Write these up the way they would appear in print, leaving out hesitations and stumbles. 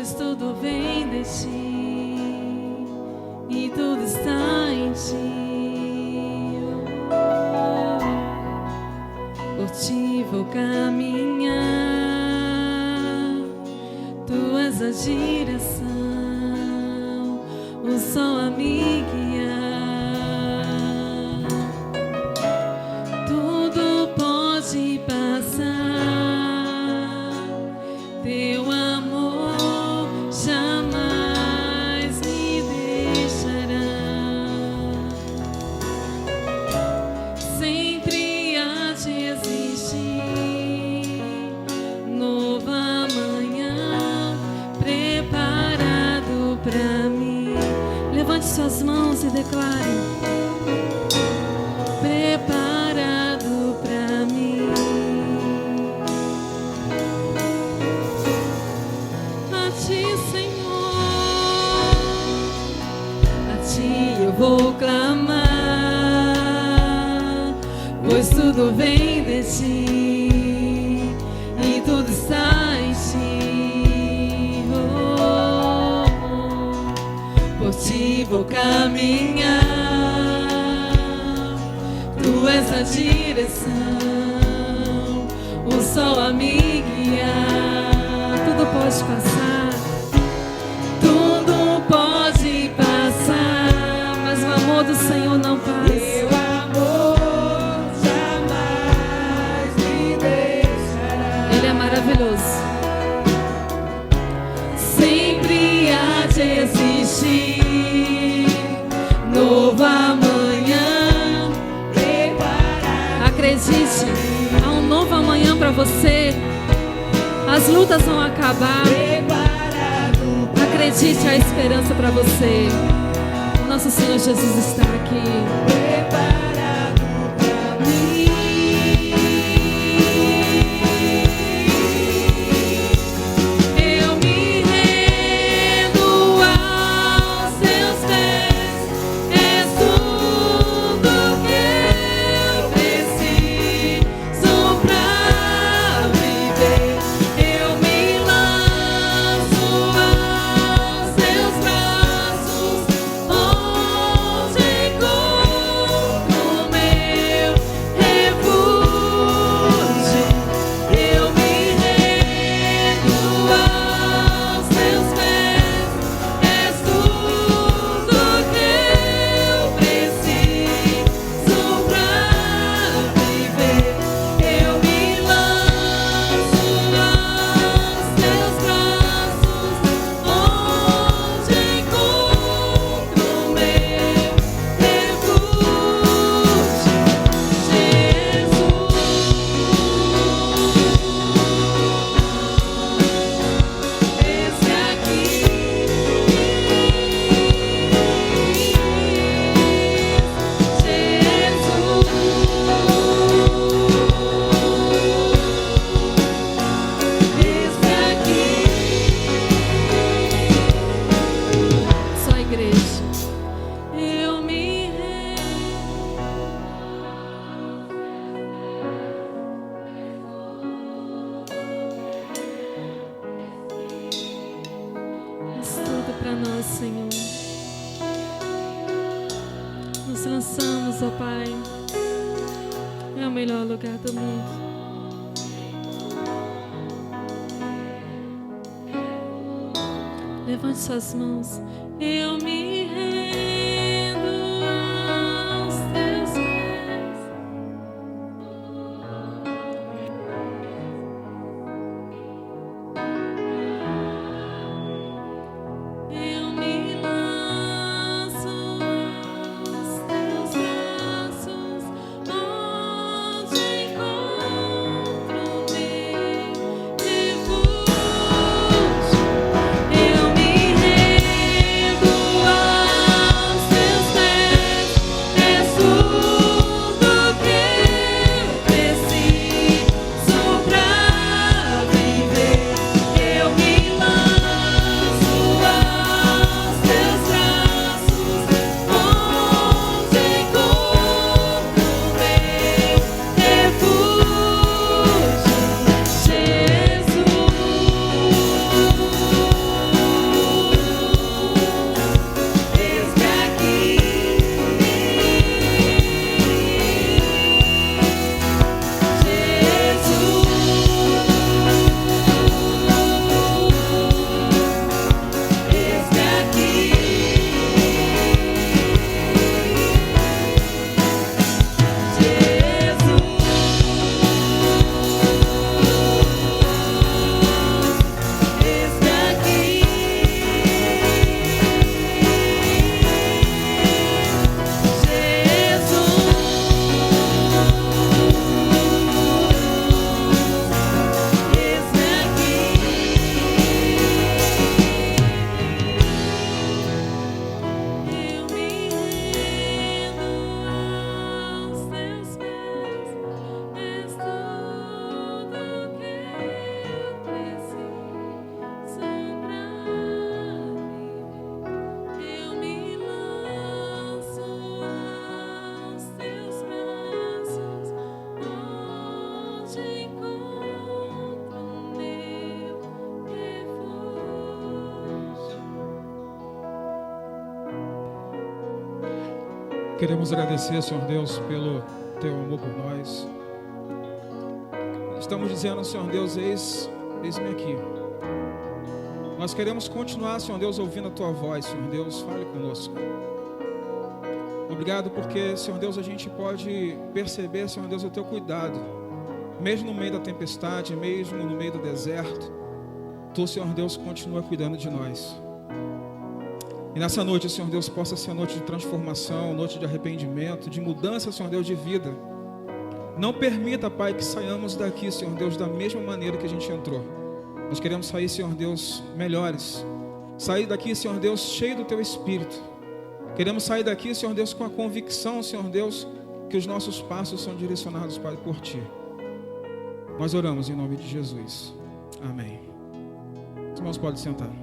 pois tudo vem de ti e tudo está em ti. Por ti vou caminhar, tu és a direção, o sol a me guiar. Tudo pode passar, teu amor jamais me deixará. Sempre há de existir nova manhã preparado pra mim. Levante suas mãos e declare: preparado pra mim. A ti, Senhor, a ti eu vou clamar, pois tudo vem de ti e tudo está em ti. Oh, por ti vou caminhar, tu és a direção, o sol a me guiar. Tudo pode passar, tudo pode passar, mas o amor do Senhor não passa. Teu amor jamais me deixará. Ele é maravilhoso. Sempre há de existir nova manhã preparada. Acredite, há um novo amanhã para você. As lutas vão acabar. Acredite, há esperança para você. Nosso Senhor Jesus está aqui. Preparado pra mim. Eu me rendo aos teus pés, és tudo que eu preciso pra viver. Eu me lanço aos teus braços, onde encontro meu refúgio. Eu me rendo aos teus pés, és tudo que eu preciso pra viver. Eu me lanço aos teus braços, onde encontro meu refúgio. Jesus, esse aqui, esse aqui. Só a igreja. Eu me tudo para nós, Senhor. Nos lançamos, ó Pai. É o melhor lugar do mundo. Levante suas mãos. Eu me rendo aos teus pés. Eu me lanço aos teus braços, onde encontro meu refúgio. Eu me rendo aos Queremos agradecer, Senhor Deus, pelo Teu amor por nós. Estamos dizendo, Senhor Deus, eis-me aqui. Nós queremos continuar, Senhor Deus, ouvindo a Tua voz, Senhor Deus, fale conosco. Obrigado porque, Senhor Deus, a gente pode perceber, Senhor Deus, o Teu cuidado. Mesmo no meio da tempestade, mesmo no meio do deserto, Tu, Senhor Deus, continua cuidando de nós. E nessa noite, Senhor Deus, possa ser noite de transformação, noite de arrependimento, de mudança, Senhor Deus, de vida. Não permita, Pai, que saiamos daqui, Senhor Deus, da mesma maneira que a gente entrou. Nós queremos sair, Senhor Deus, melhores. Sair daqui, Senhor Deus, cheio do Teu Espírito. Queremos sair daqui, Senhor Deus, com a convicção, Senhor Deus, que os nossos passos são direcionados, Pai, por Ti. Nós oramos em nome de Jesus. Amém. Os irmãos podem sentar.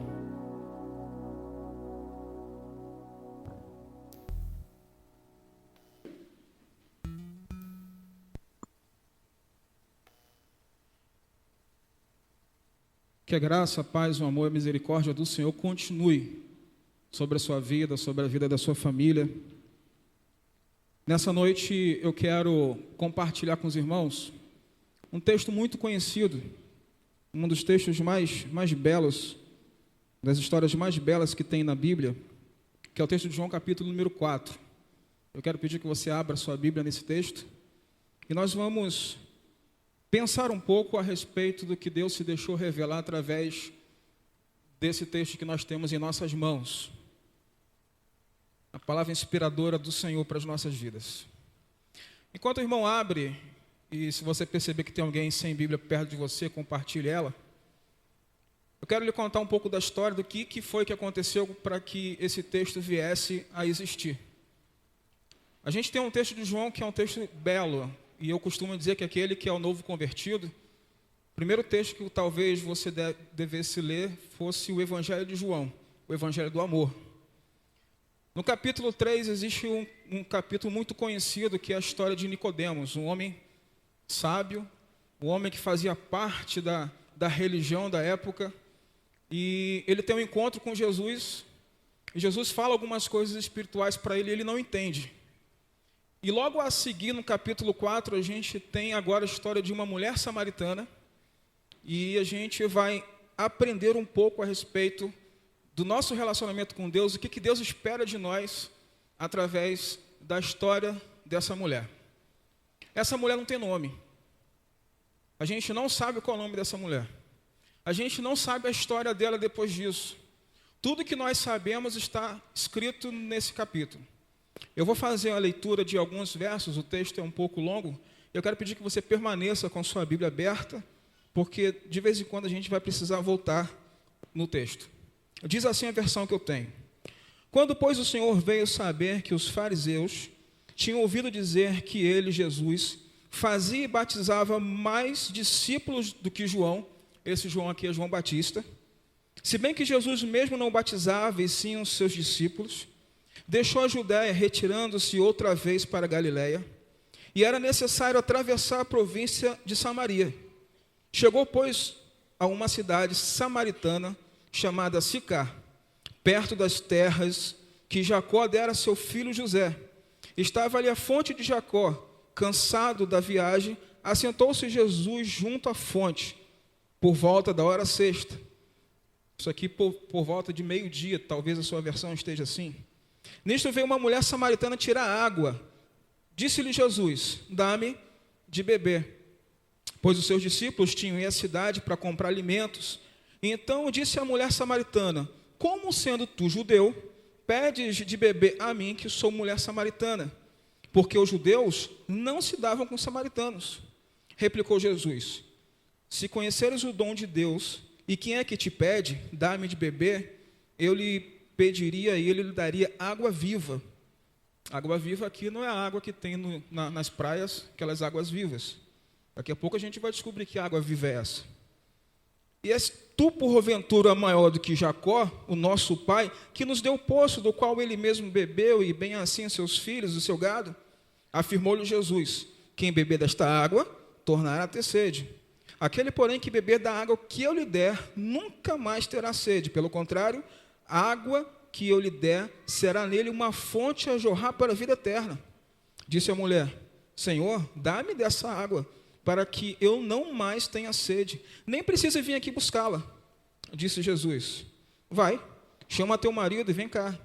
Que a graça, a paz, o amor e a misericórdia do Senhor continue sobre a sua vida, sobre a vida da sua família. Nessa noite eu quero compartilhar com os irmãos um texto muito conhecido, um dos textos mais belos, das histórias mais belas que tem na Bíblia, que é o texto de João capítulo número 4. Eu quero pedir que você abra sua Bíblia nesse texto e nós vamos pensar um pouco a respeito do que Deus se deixou revelar através desse texto que nós temos em nossas mãos. A palavra inspiradora do Senhor para as nossas vidas. Enquanto o irmão abre, e se você perceber que tem alguém sem Bíblia perto de você, compartilhe ela. Eu quero lhe contar um pouco da história do que foi que aconteceu para que esse texto viesse a existir. A gente tem um texto de João que é um texto belo, e eu costumo dizer que aquele que é o novo convertido, o primeiro texto que talvez você devesse ler fosse o Evangelho de João, o Evangelho do amor. No capítulo 3 existe um capítulo muito conhecido que é a história de Nicodemos, um homem sábio, um homem que fazia parte da religião da época, e ele tem um encontro com Jesus, e Jesus fala algumas coisas espirituais para ele e ele não entende. E logo a seguir, no capítulo 4, a gente tem agora a história de uma mulher samaritana, e a gente vai aprender um pouco a respeito do nosso relacionamento com Deus, o que Deus espera de nós através da história dessa mulher. Essa mulher não tem nome. A gente não sabe qual é o nome dessa mulher. A gente não sabe a história dela depois disso. Tudo que nós sabemos está escrito nesse capítulo. Eu vou fazer a leitura de alguns versos, o texto é um pouco longo. Eu quero pedir que você permaneça com sua Bíblia aberta, porque de vez em quando a gente vai precisar voltar no texto. Diz assim a versão que eu tenho. Quando, pois, o Senhor veio saber que os fariseus tinham ouvido dizer que ele, Jesus, fazia e batizava mais discípulos do que João, esse João aqui é João Batista, se bem que Jesus mesmo não batizava e sim os seus discípulos, deixou a Judéia, retirando-se outra vez para a Galiléia, e era necessário atravessar a província de Samaria. Chegou, pois, a uma cidade samaritana chamada Sicar, perto das terras que Jacó dera a seu filho José. Estava ali a fonte de Jacó. Cansado da viagem, assentou-se Jesus junto à fonte, por volta da hora sexta. Isso aqui por volta de meio-dia, talvez a sua versão esteja assim. Nisto veio uma mulher samaritana tirar água. Disse-lhe Jesus, dá-me de beber. Pois os seus discípulos tinham ido à cidade para comprar alimentos. E então disse a mulher samaritana, como sendo tu judeu, pedes de beber a mim, que sou mulher samaritana? Porque os judeus não se davam com os samaritanos. Replicou Jesus, se conheceres o dom de Deus, e quem é que te pede, dá-me de beber, eu lhe pediria e ele lhe daria água viva. Água viva aqui não é a água que tem nas praias, aquelas águas vivas. Daqui a pouco a gente vai descobrir que água viva é essa. E és tu, porventura, maior do que Jacó, o nosso pai, que nos deu o poço do qual ele mesmo bebeu, e bem assim seus filhos, o seu gado? Afirmou-lhe Jesus, quem beber desta água, tornará a ter sede. Aquele, porém, que beber da água que eu lhe der, nunca mais terá sede. Pelo contrário, a água que eu lhe der será nele uma fonte a jorrar para a vida eterna. Disse a mulher: Senhor, dá-me dessa água, para que eu não mais tenha sede, nem precise vir aqui buscá-la. Disse Jesus: Vai, chama teu marido e vem cá.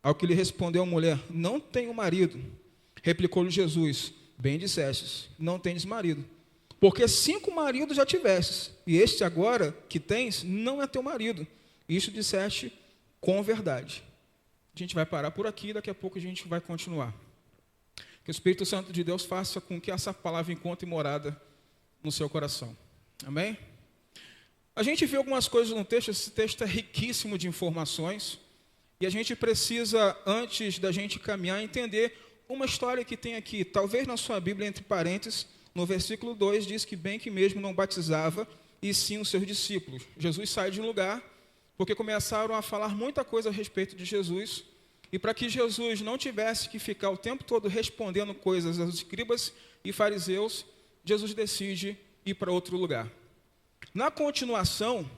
Ao que lhe respondeu a mulher: Não tenho marido. Replicou-lhe Jesus: Bem dissestes, não tendes marido. Porque 5 maridos já tivestes, e este agora que tens não é teu marido. Isso disseste com verdade. A gente vai parar por aqui, daqui a pouco a gente vai continuar. Que o Espírito Santo de Deus faça com que essa palavra encontre morada no seu coração. Amém? A gente vê algumas coisas no texto, esse texto é riquíssimo de informações, e a gente precisa, antes da gente caminhar, entender uma história que tem aqui. Talvez na sua Bíblia, entre parênteses, no versículo 2, diz que bem que mesmo não batizava, e sim os seus discípulos. Jesus sai de um lugar, porque começaram a falar muita coisa a respeito de Jesus, e para que Jesus não tivesse que ficar o tempo todo respondendo coisas aos escribas e fariseus, Jesus decide ir para outro lugar. Na continuação,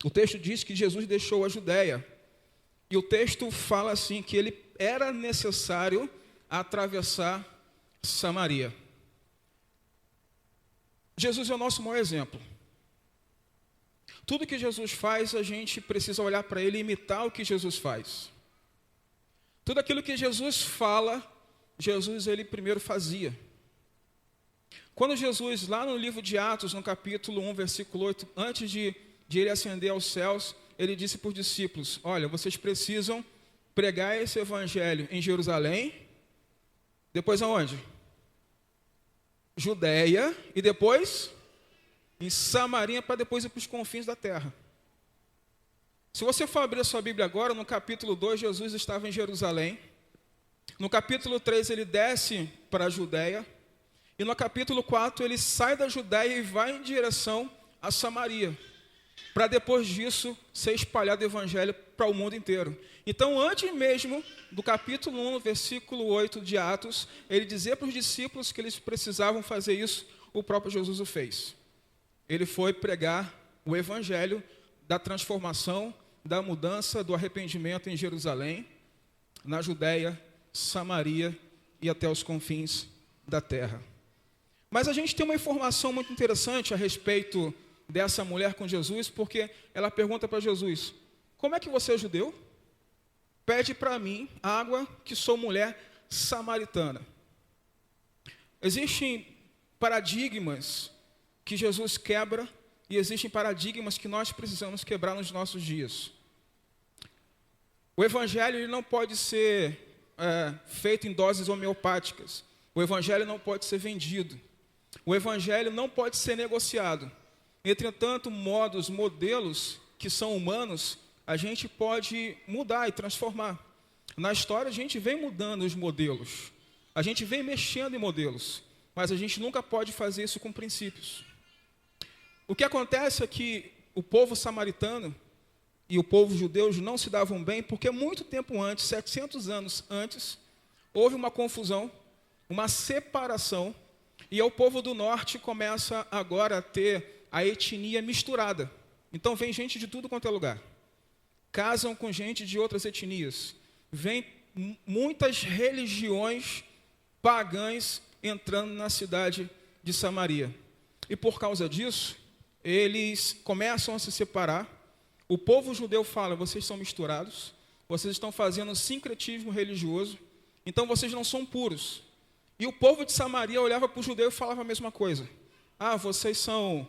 o texto diz que Jesus deixou a Judéia, e o texto fala assim, que ele era necessário atravessar Samaria. Jesus é o nosso maior exemplo. Tudo que Jesus faz, a gente precisa olhar para ele e imitar o que Jesus faz. Tudo aquilo que Jesus fala, Jesus ele primeiro fazia. Quando Jesus, lá no livro de Atos, no capítulo 1, versículo 8, antes de ele ascender aos céus, ele disse para os discípulos: olha, vocês precisam pregar esse evangelho em Jerusalém, depois aonde? Judéia, e depois em Samaria, para depois ir para os confins da terra. Se você for abrir a sua Bíblia agora, no capítulo 2, Jesus estava em Jerusalém. No capítulo 3, ele desce para a Judéia. E no capítulo 4, ele sai da Judéia e vai em direção a Samaria, para depois disso ser espalhado o evangelho para o mundo inteiro. Então, antes mesmo do capítulo 1, versículo 8 de Atos, ele dizia para os discípulos que eles precisavam fazer isso, o próprio Jesus o fez. Ele foi pregar o evangelho da transformação, da mudança, do arrependimento em Jerusalém, na Judéia, Samaria e até os confins da terra. Mas a gente tem uma informação muito interessante a respeito dessa mulher com Jesus, porque ela pergunta para Jesus: como é que você é judeu? Pede para mim água, que sou mulher samaritana. Existem paradigmas que Jesus quebra e existem paradigmas que nós precisamos quebrar nos nossos dias. O evangelho ele não pode ser feito em doses homeopáticas. O evangelho não pode ser vendido. O evangelho não pode ser negociado. Entretanto, modelos que são humanos, a gente pode mudar e transformar. Na história, a gente vem mudando os modelos. A gente vem mexendo em modelos. Mas a gente nunca pode fazer isso com princípios. O que acontece é que o povo samaritano e o povo judeu não se davam bem, porque muito tempo antes, 700 anos antes, houve uma confusão, uma separação, e o povo do norte começa agora a ter a etnia misturada. Então vem gente de tudo quanto é lugar. Casam com gente de outras etnias. Vem muitas religiões pagãs entrando na cidade de Samaria. E por causa disso, eles começam a se separar. O povo judeu fala: vocês são misturados, vocês estão fazendo sincretismo religioso, então vocês não são puros. E o povo de Samaria olhava para o judeu e falava a mesma coisa. Vocês são,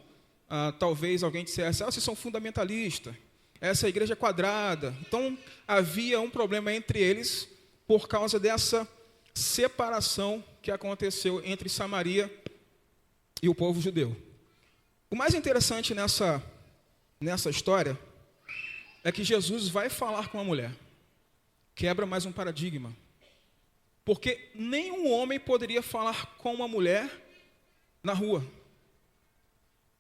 talvez alguém dissesse, vocês são fundamentalistas, essa igreja é quadrada. Então havia um problema entre eles por causa dessa separação que aconteceu entre Samaria e o povo judeu. O mais interessante nessa história é que Jesus vai falar com a mulher. Quebra mais um paradigma. Porque nenhum homem poderia falar com uma mulher na rua.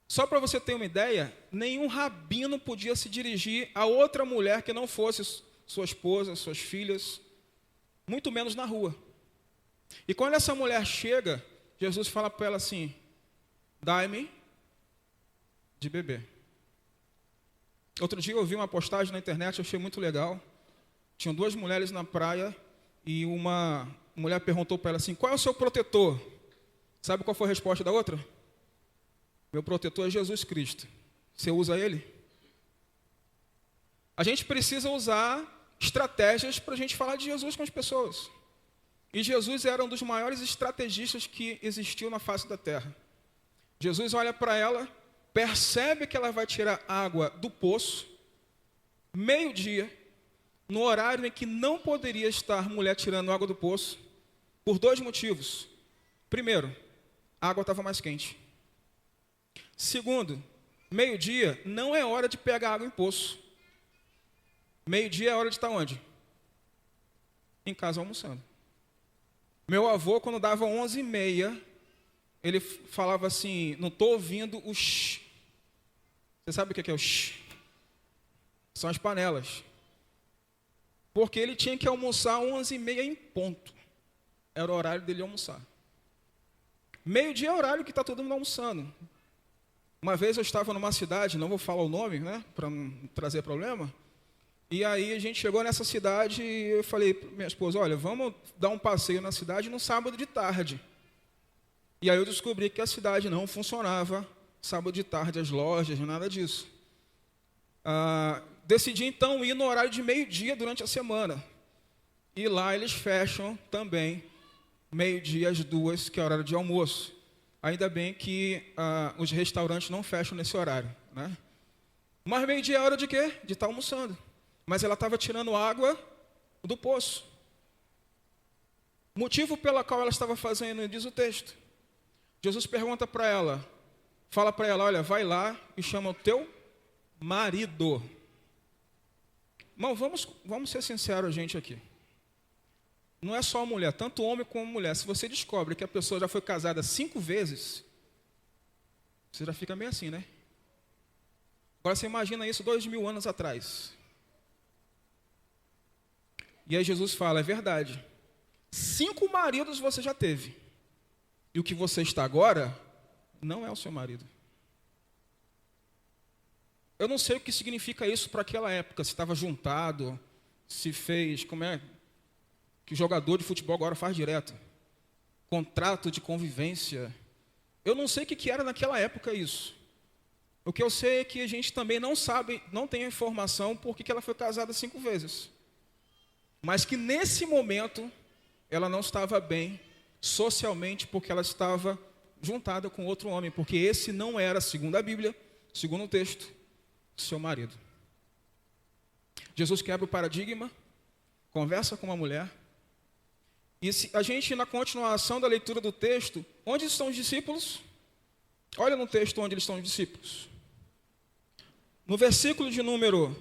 Só para você ter uma ideia, nenhum rabino podia se dirigir a outra mulher que não fosse sua esposa, suas filhas, muito menos na rua. E quando essa mulher chega, Jesus fala para ela assim: dai-me de beber. Outro dia eu vi uma postagem na internet, eu achei muito legal. Tinham duas mulheres na praia e uma mulher perguntou para ela assim, qual é o seu protetor? Sabe qual foi a resposta da outra? Meu protetor é Jesus Cristo. Você usa ele? A gente precisa usar estratégias para a gente falar de Jesus com as pessoas. E Jesus era um dos maiores estrategistas que existiu na face da terra. Jesus olha para ela, percebe que ela vai tirar água do poço, meio-dia, no horário em que não poderia estar mulher tirando água do poço, por dois motivos. Primeiro, a água estava mais quente. Segundo, meio-dia não é hora de pegar água em poço. Meio-dia é hora de estar onde? Em casa almoçando. Meu avô, quando dava 11h30, ele falava assim, não estou ouvindo o shh. Você sabe o que é o shh? São as panelas. Porque ele tinha que almoçar 11h30 em ponto. Era o horário dele almoçar. Meio-dia é o horário que está todo mundo almoçando. Uma vez eu estava numa cidade, não vou falar o nome, né, para não trazer problema. E aí a gente chegou nessa cidade e eu falei para minha esposa, olha, vamos dar um passeio na cidade no sábado de tarde. E aí eu descobri que a cidade não funcionava sábado de tarde, as lojas, nada disso. Decidi então ir no horário de meio-dia durante a semana. E lá eles fecham também meio-dia às 2h, que é o horário de almoço. Ainda bem que os restaurantes não fecham nesse horário, né? Mas meio-dia é hora de quê? De estar almoçando. Mas ela estava tirando água do poço. Motivo pelo qual ela estava fazendo, diz o texto. Jesus pergunta para ela, fala para ela, olha, vai lá e chama o teu marido. Irmão, vamos ser sinceros, gente, aqui. Não é só a mulher, tanto homem como mulher. Se você descobre que a pessoa já foi casada 5 vezes, você já fica meio assim, né? Agora você imagina isso 2000 anos atrás. E aí Jesus fala, é verdade. 5 maridos você já teve. E o que você está agora, não é o seu marido. Eu não sei o que significa isso para aquela época. Se estava juntado, se fez, como é que jogador de futebol agora faz direto. Contrato de convivência. Eu não sei o que era naquela época isso. O que eu sei é que a gente também não sabe, não tem a informação por que ela foi casada 5 vezes. Mas que nesse momento ela não estava bem socialmente porque ela estava juntada com outro homem. Porque esse não era, segundo a Bíblia, segundo o texto, seu marido. Jesus quebra o paradigma, conversa com uma mulher. E se a gente, na continuação da leitura do texto, onde estão os discípulos? Olha no texto onde eles estão os discípulos. No versículo de número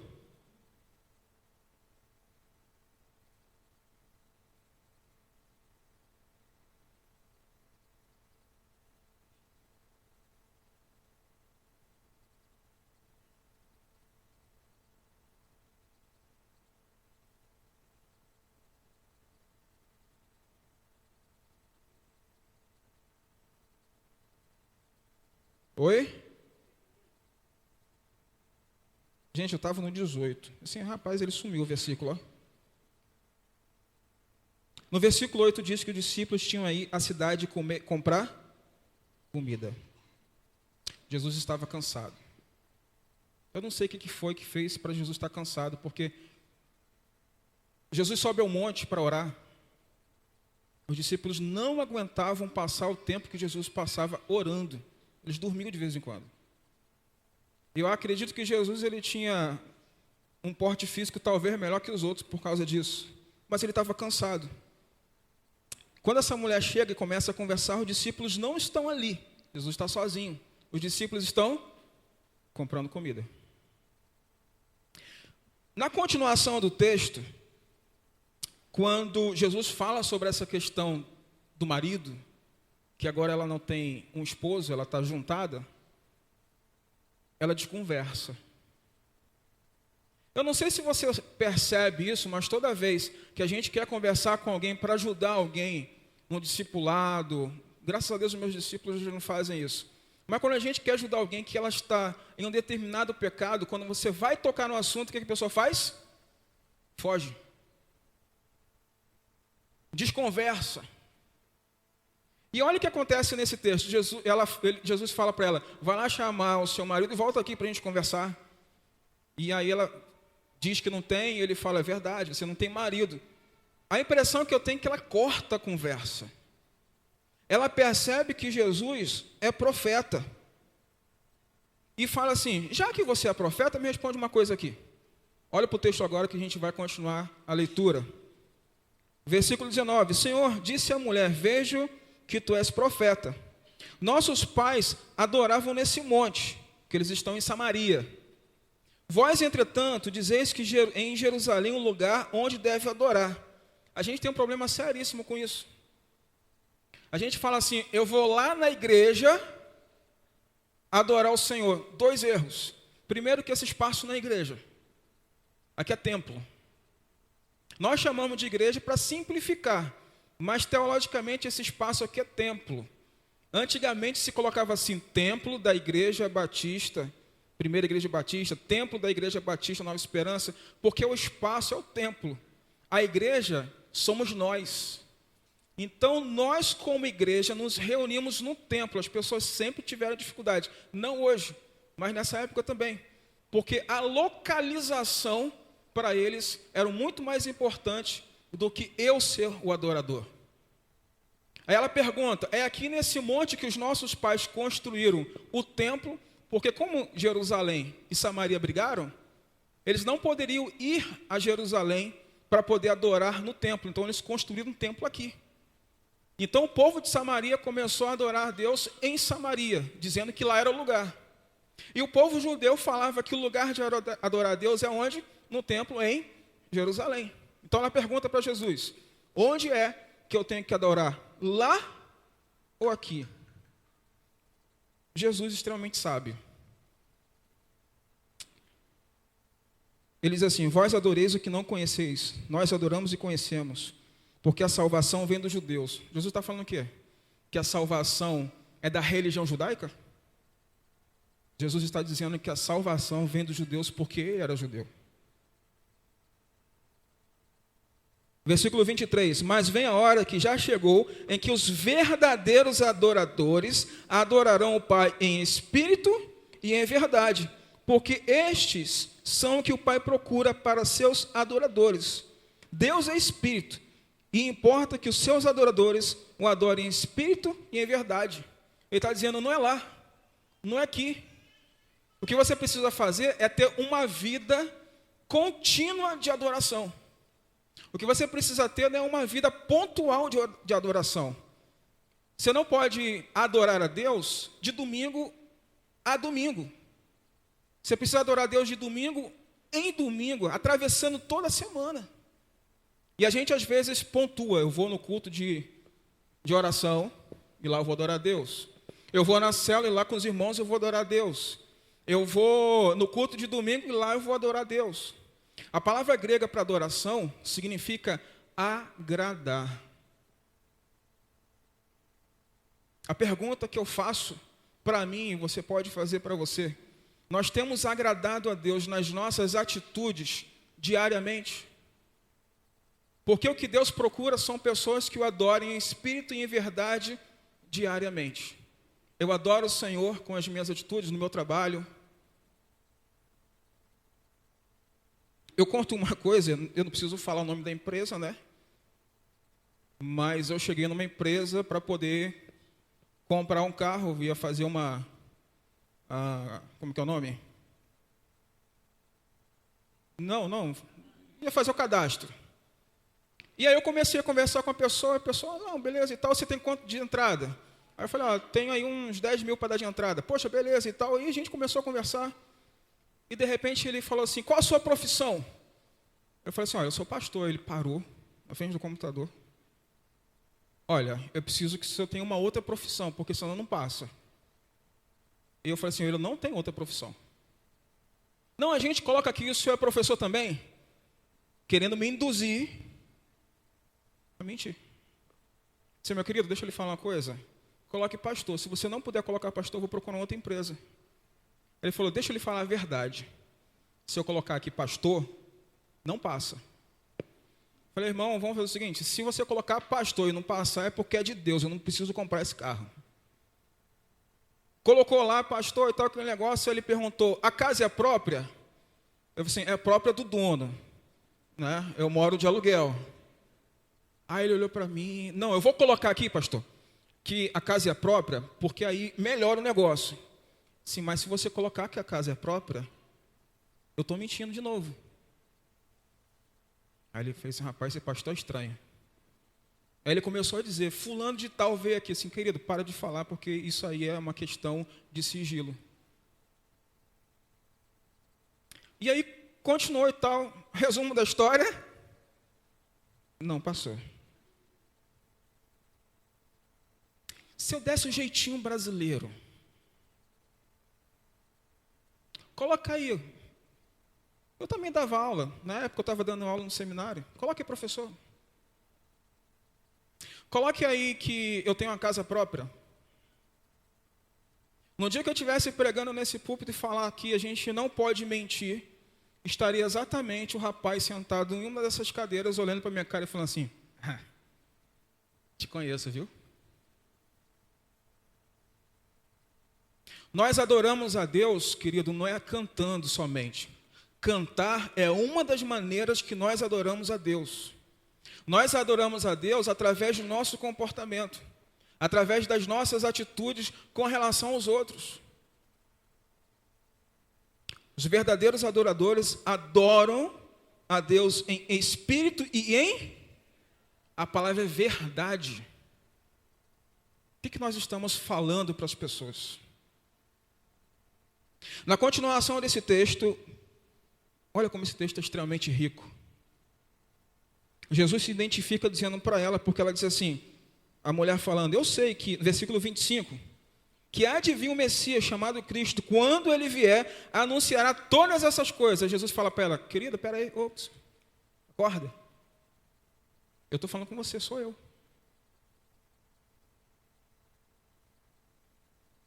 8. Gente, eu estava no 18. Assim, rapaz, ele sumiu o versículo, ó. No versículo 8 diz que os discípulos tinham aí a cidade comprar comida. Jesus estava cansado. Eu não sei o que foi que fez para Jesus estar cansado, porque Jesus sobe ao monte para orar. Os discípulos não aguentavam passar o tempo que Jesus passava orando. Eles dormiam de vez em quando. Eu acredito que Jesus ele tinha um porte físico talvez melhor que os outros por causa disso. Mas ele estava cansado. Quando essa mulher chega e começa a conversar, os discípulos não estão ali. Jesus está sozinho. Os discípulos estão comprando comida. Na continuação do texto, quando Jesus fala sobre essa questão do marido, que agora ela não tem um esposo, ela está juntada, ela desconversa. Eu não sei se você percebe isso, mas toda vez que a gente quer conversar com alguém para ajudar alguém no discipulado, graças a Deus os meus discípulos já não fazem isso, mas quando a gente quer ajudar alguém que ela está em um determinado pecado, quando você vai tocar no assunto, o que a pessoa faz? Foge. desconversa. E olha o que acontece nesse texto. Jesus fala para ela, vai lá chamar o seu marido e volta aqui para a gente conversar. E aí ela diz que não tem, e ele fala, é verdade, você não tem marido. A impressão que eu tenho é que ela corta a conversa. Ela percebe que Jesus é profeta. E fala assim, já que você é profeta, me responde uma coisa aqui. Olha para o texto agora que a gente vai continuar a leitura. Versículo 19, Senhor, disse a mulher, vejo que tu és profeta. Nossos pais adoravam nesse monte, que eles estão em Samaria. Vós, entretanto, dizeis que em Jerusalém é um lugar onde deve adorar. A gente tem um problema seríssimo com isso. A gente fala assim, eu vou lá na igreja adorar o Senhor. 2 erros. Primeiro, que esse espaço não é igreja. Aqui é templo. Nós chamamos de igreja para simplificar, mas teologicamente esse espaço aqui é templo. Antigamente se colocava assim, templo da igreja batista, primeira igreja batista, templo da igreja batista Nova Esperança, porque o espaço é o templo. A igreja somos nós. Então nós como igreja nos reunimos no templo. As pessoas sempre tiveram dificuldade, não hoje, mas nessa época também. Porque a localização para eles era muito mais importante do que eu ser o adorador. Aí ela pergunta, é aqui nesse monte que os nossos pais construíram o templo, porque como Jerusalém e Samaria brigaram, eles não poderiam ir a Jerusalém para poder adorar no templo, então eles construíram um templo aqui. Então o povo de Samaria começou a adorar a Deus em Samaria, dizendo que lá era o lugar. E o povo judeu falava que o lugar de adorar a Deus é onde? No templo em Jerusalém. Então ela pergunta para Jesus, onde é que eu tenho que adorar? Lá ou aqui? Jesus extremamente sábio. Ele diz assim, vós adoreis o que não conheceis, nós adoramos e conhecemos, porque a salvação vem dos judeus. Jesus está falando o quê? Que a salvação é da religião judaica? Jesus está dizendo que a salvação vem dos judeus porque ele era judeu. Versículo 23, mas vem a hora que já chegou em que os verdadeiros adoradores adorarão o Pai em espírito e em verdade, porque estes são o que o Pai procura para seus adoradores. Deus é espírito, e importa que os seus adoradores o adorem em espírito e em verdade. Ele está dizendo, não é lá, não é aqui. O que você precisa fazer é ter uma vida contínua de adoração. O que você precisa ter é uma vida pontual de adoração. Você não pode adorar a Deus de domingo a domingo. Você precisa adorar a Deus de domingo em domingo, atravessando toda a semana. E a gente às vezes pontua, eu vou no culto de oração, e lá eu vou adorar a Deus. Eu vou na célula e lá com os irmãos eu vou adorar a Deus. Eu vou no culto de domingo e lá eu vou adorar a Deus. A palavra grega para adoração significa agradar. A pergunta que eu faço para mim, você pode fazer para você. Nós temos agradado a Deus nas nossas atitudes diariamente? Porque o que Deus procura são pessoas que o adorem em espírito e em verdade diariamente. Eu adoro o Senhor com as minhas atitudes no meu trabalho. Eu conto uma coisa, eu não preciso falar o nome da empresa, né? Mas eu cheguei numa empresa para poder comprar um carro, ia fazer como que é o nome? Não, ia fazer o cadastro. E aí eu comecei a conversar com a pessoa, não, beleza e tal, você tem quanto de entrada? Aí eu falei, tenho aí uns 10 mil para dar de entrada. Poxa, beleza e tal. Aí a gente começou a conversar. E de repente ele falou assim, qual a sua profissão? Eu falei assim, eu sou pastor. Ele parou na frente do computador. Olha, eu preciso que você tenha uma outra profissão, porque senão não passa. E eu falei assim, ele não tem outra profissão. Não, a gente coloca aqui, o senhor é professor também? Querendo me induzir a mentir. Disse, meu querido, deixa eu lhe falar uma coisa. Coloque pastor. Se você não puder colocar pastor, eu vou procurar outra empresa. Ele falou, deixa eu lhe falar a verdade. Se eu colocar aqui pastor, não passa. Falei, irmão, vamos fazer o seguinte, se você colocar pastor e não passar, é porque é de Deus, eu não preciso comprar esse carro. Colocou lá, pastor e tal, aquele negócio, ele perguntou, a casa é própria? Eu falei assim, é própria do dono, né? Eu moro de aluguel. Aí ele olhou para mim, não, eu vou colocar aqui, pastor, que a casa é própria, porque aí melhora o negócio. Sim, mas se você colocar que a casa é própria, eu estou mentindo de novo. Aí ele fez assim, rapaz, esse pastor é estranho. Aí ele começou a dizer, fulano de tal veio aqui, assim, querido, para de falar, porque isso aí é uma questão de sigilo. E aí, continuou e tal, resumo da história, não passou. Se eu desse um jeitinho brasileiro, coloca aí, eu também dava aula, na época eu estava dando aula no seminário, coloque aí, professor. Coloque aí que eu tenho uma casa própria. No dia que eu estivesse pregando nesse púlpito e falar que a gente não pode mentir, estaria exatamente o rapaz sentado em uma dessas cadeiras, olhando para minha cara e falando assim, te conheço, viu? Nós adoramos a Deus, querido, não é cantando somente. Cantar é uma das maneiras que nós adoramos a Deus. Nós adoramos a Deus através do nosso comportamento, através das nossas atitudes com relação aos outros. Os verdadeiros adoradores adoram a Deus em espírito e em... A palavra é verdade. O que nós estamos falando para as pessoas? Na continuação desse texto, olha como esse texto é extremamente rico. Jesus se identifica dizendo para ela, porque ela diz assim, a mulher falando, eu sei que, versículo 25, que há de vir um Messias chamado Cristo, quando ele vier, anunciará todas essas coisas. Jesus fala para ela, querida, peraí, ops, acorda. Eu estou falando com você, sou eu.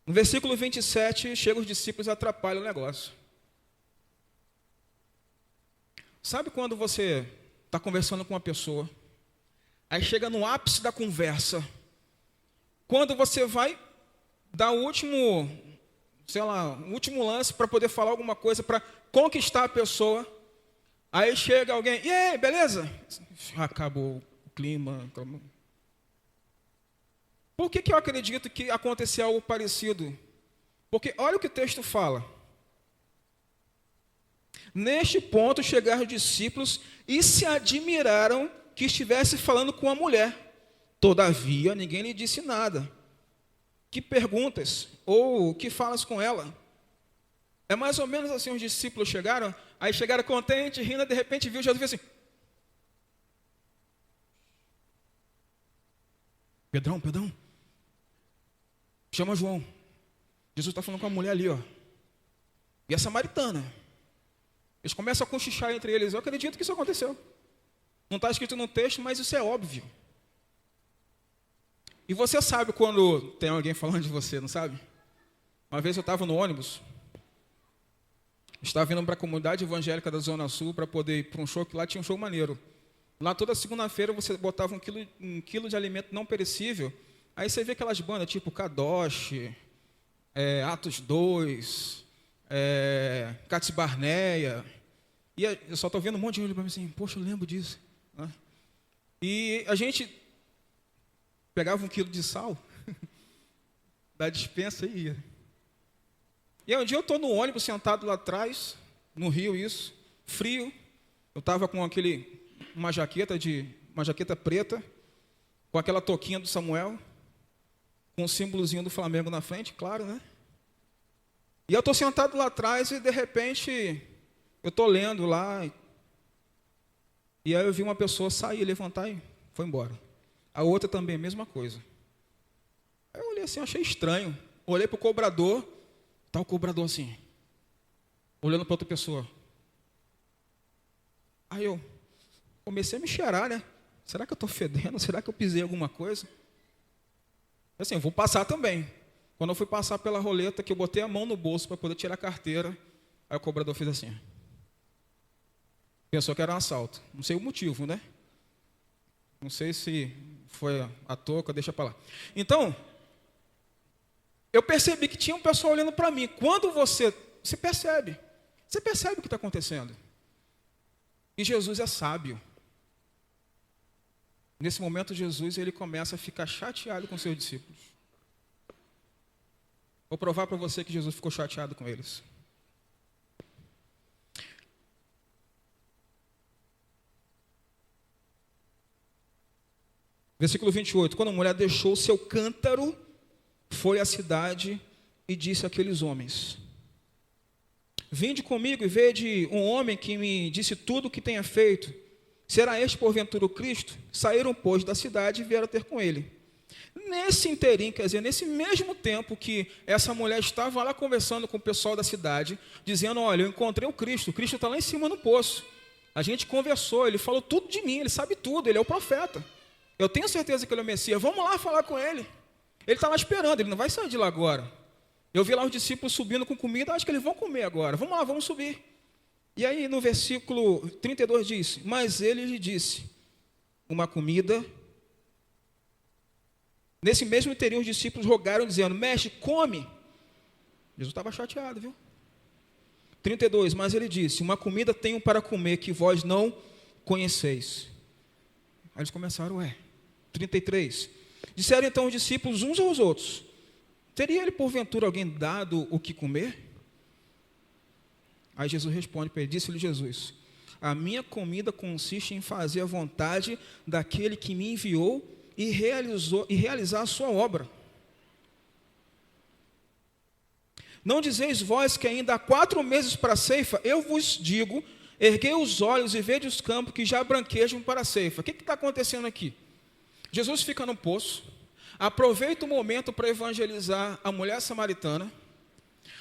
No versículo 27, chegam os discípulos e atrapalham o negócio. Sabe quando você está conversando com uma pessoa, aí chega no ápice da conversa, quando você vai dar o último, o último lance para poder falar alguma coisa, para conquistar a pessoa, aí chega alguém, e aí, beleza? Acabou o clima. Acabou. Por que eu acredito que aconteceu algo parecido? Porque olha o que o texto fala. Neste ponto chegaram os discípulos e se admiraram que estivesse falando com a mulher. Todavia, ninguém lhe disse nada. Que perguntas? Ou que falas com ela? É mais ou menos assim, os discípulos chegaram, aí chegaram contentes, rindo, de repente viu Jesus e assim, Pedrão, chama João. Jesus está falando com a mulher ali, ó. E a samaritana. Eles começam a cochichar entre eles. Eu acredito que isso aconteceu. Não está escrito no texto, mas isso é óbvio. E você sabe quando tem alguém falando de você, não sabe? Uma vez eu estava no ônibus. Estava indo para a comunidade evangélica da Zona Sul para poder ir para um show, que lá tinha um show maneiro. Lá toda segunda-feira você botava um quilo de alimento não perecível. Aí você vê aquelas bandas tipo Kadosh, Atos 2... Cátia Barneia, e eu só estou vendo um monte de gente para mim assim, poxa, eu lembro disso, né? E a gente pegava 1 quilo de sal da despensa e ia. E aí um dia eu estou no ônibus sentado lá atrás, no Rio, isso, frio, eu estava com uma jaqueta preta, com aquela touquinha do Samuel, com um símbolozinho do Flamengo na frente, claro, né? E eu estou sentado lá atrás e, de repente, eu estou lendo lá. E aí eu vi uma pessoa sair, levantar e foi embora. A outra também, a mesma coisa. Aí eu olhei assim, achei estranho. Olhei para o cobrador, está o cobrador assim, olhando para outra pessoa. Aí eu comecei a me cheirar, né? Será que eu estou fedendo? Será que eu pisei em alguma coisa? Assim, eu vou passar também. Quando eu fui passar pela roleta, que eu botei a mão no bolso para poder tirar a carteira, aí o cobrador fez assim. Pensou que era um assalto. Não sei o motivo, né? Não sei se foi a touca, deixa para lá. Então, eu percebi que tinha um pessoal olhando para mim. Quando você percebe o que está acontecendo. E Jesus é sábio. Nesse momento, Jesus ele começa a ficar chateado com seus discípulos. Vou provar para você que Jesus ficou chateado com eles. Versículo 28. Quando a mulher deixou o seu cântaro, foi à cidade e disse àqueles homens: vinde comigo e vede um homem que me disse tudo o que tenha feito. Será este porventura o Cristo? Saíram, pois, da cidade e vieram ter com ele. Nesse interim, quer dizer, nesse mesmo tempo que essa mulher estava lá conversando com o pessoal da cidade, dizendo: olha, eu encontrei o Cristo está lá em cima no poço. A gente conversou, ele falou tudo de mim, ele sabe tudo, ele é o profeta. Eu tenho certeza que ele é o Messias, vamos lá falar com ele. Ele está lá esperando, ele não vai sair de lá agora. Eu vi lá os discípulos subindo com comida, acho que eles vão comer agora. Vamos lá, vamos subir. E aí no versículo 32 diz: mas ele lhe disse, uma comida. Nesse mesmo interior os discípulos rogaram, dizendo: mestre, come. Jesus estava chateado, viu? 32, mas ele disse: uma comida tenho para comer que vós não conheceis. Aí eles começaram, 33. Disseram então os discípulos uns aos outros: teria ele porventura alguém dado o que comer? Aí Jesus responde para ele, disse-lhe Jesus: a minha comida consiste em fazer a vontade daquele que me enviou e realizar a sua obra. Não dizeis vós que ainda há 4 meses para a ceifa? Eu vos digo, erguei os olhos e vede os campos que já branquejam para a ceifa. O que está acontecendo aqui? Jesus fica no poço, aproveita o momento para evangelizar a mulher samaritana.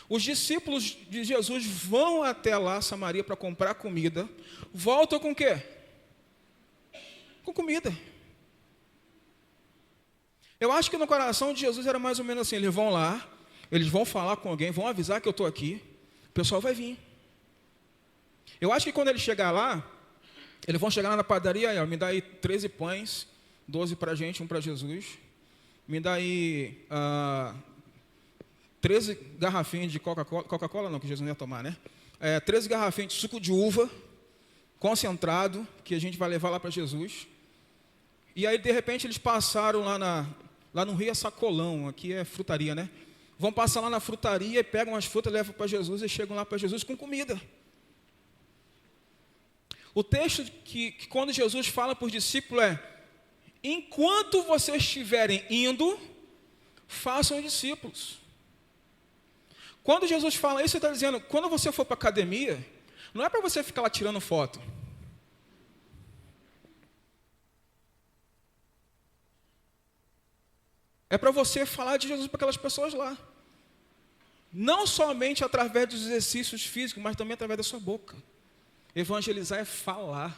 Os discípulos de Jesus vão até lá, Samaria, para comprar comida. Voltam com o quê? Com comida. Eu acho que no coração de Jesus era mais ou menos assim: eles vão lá, eles vão falar com alguém, vão avisar que eu estou aqui, o pessoal vai vir. Eu acho que quando ele chegar lá, eles vão chegar lá na padaria, me dá aí 13 pães, 12 para a gente, 1 para Jesus. Me dá aí 13 garrafinhas de Coca-Cola não, que Jesus não ia tomar, né? 13 garrafinhas de suco de uva, concentrado, que a gente vai levar lá para Jesus. E aí, de repente, eles passaram lá no Rio Sacolão, aqui é frutaria, né? Vão passar lá na frutaria e pegam as frutas, levam para Jesus e chegam lá para Jesus com comida. O texto que quando Jesus fala para os discípulos enquanto vocês estiverem indo, façam discípulos. Quando Jesus fala isso, ele está dizendo, quando você for para a academia, não é para você ficar lá tirando foto. É para você falar de Jesus para aquelas pessoas lá. Não somente através dos exercícios físicos, mas também através da sua boca. Evangelizar é falar.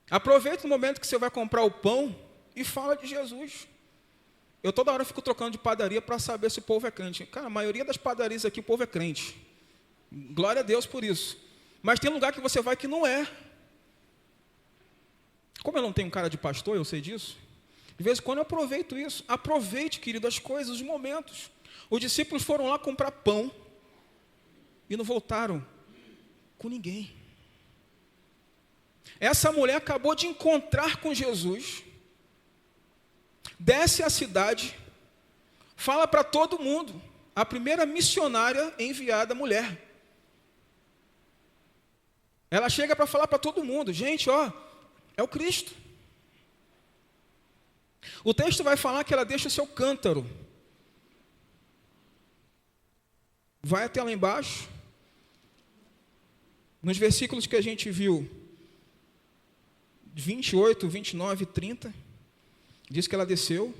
Aproveita o momento que você vai comprar o pão e fala de Jesus. Eu toda hora fico trocando de padaria para saber se o povo é crente. Cara, a maioria das padarias aqui o povo é crente. Glória a Deus por isso. Mas tem lugar que você vai que não é. Como eu não tenho cara de pastor, eu sei disso. De vez em quando eu aproveito isso. Aproveite, querido, as coisas, os momentos. Os discípulos foram lá comprar pão e não voltaram com ninguém. Essa mulher acabou de encontrar com Jesus, desce à cidade, fala para todo mundo, a primeira missionária enviada mulher. Ela chega para falar para todo mundo, gente, é o Cristo. O texto vai falar que ela deixa o seu cântaro, vai até lá embaixo, nos versículos que a gente viu, 28, 29 e 30, diz que ela desceu.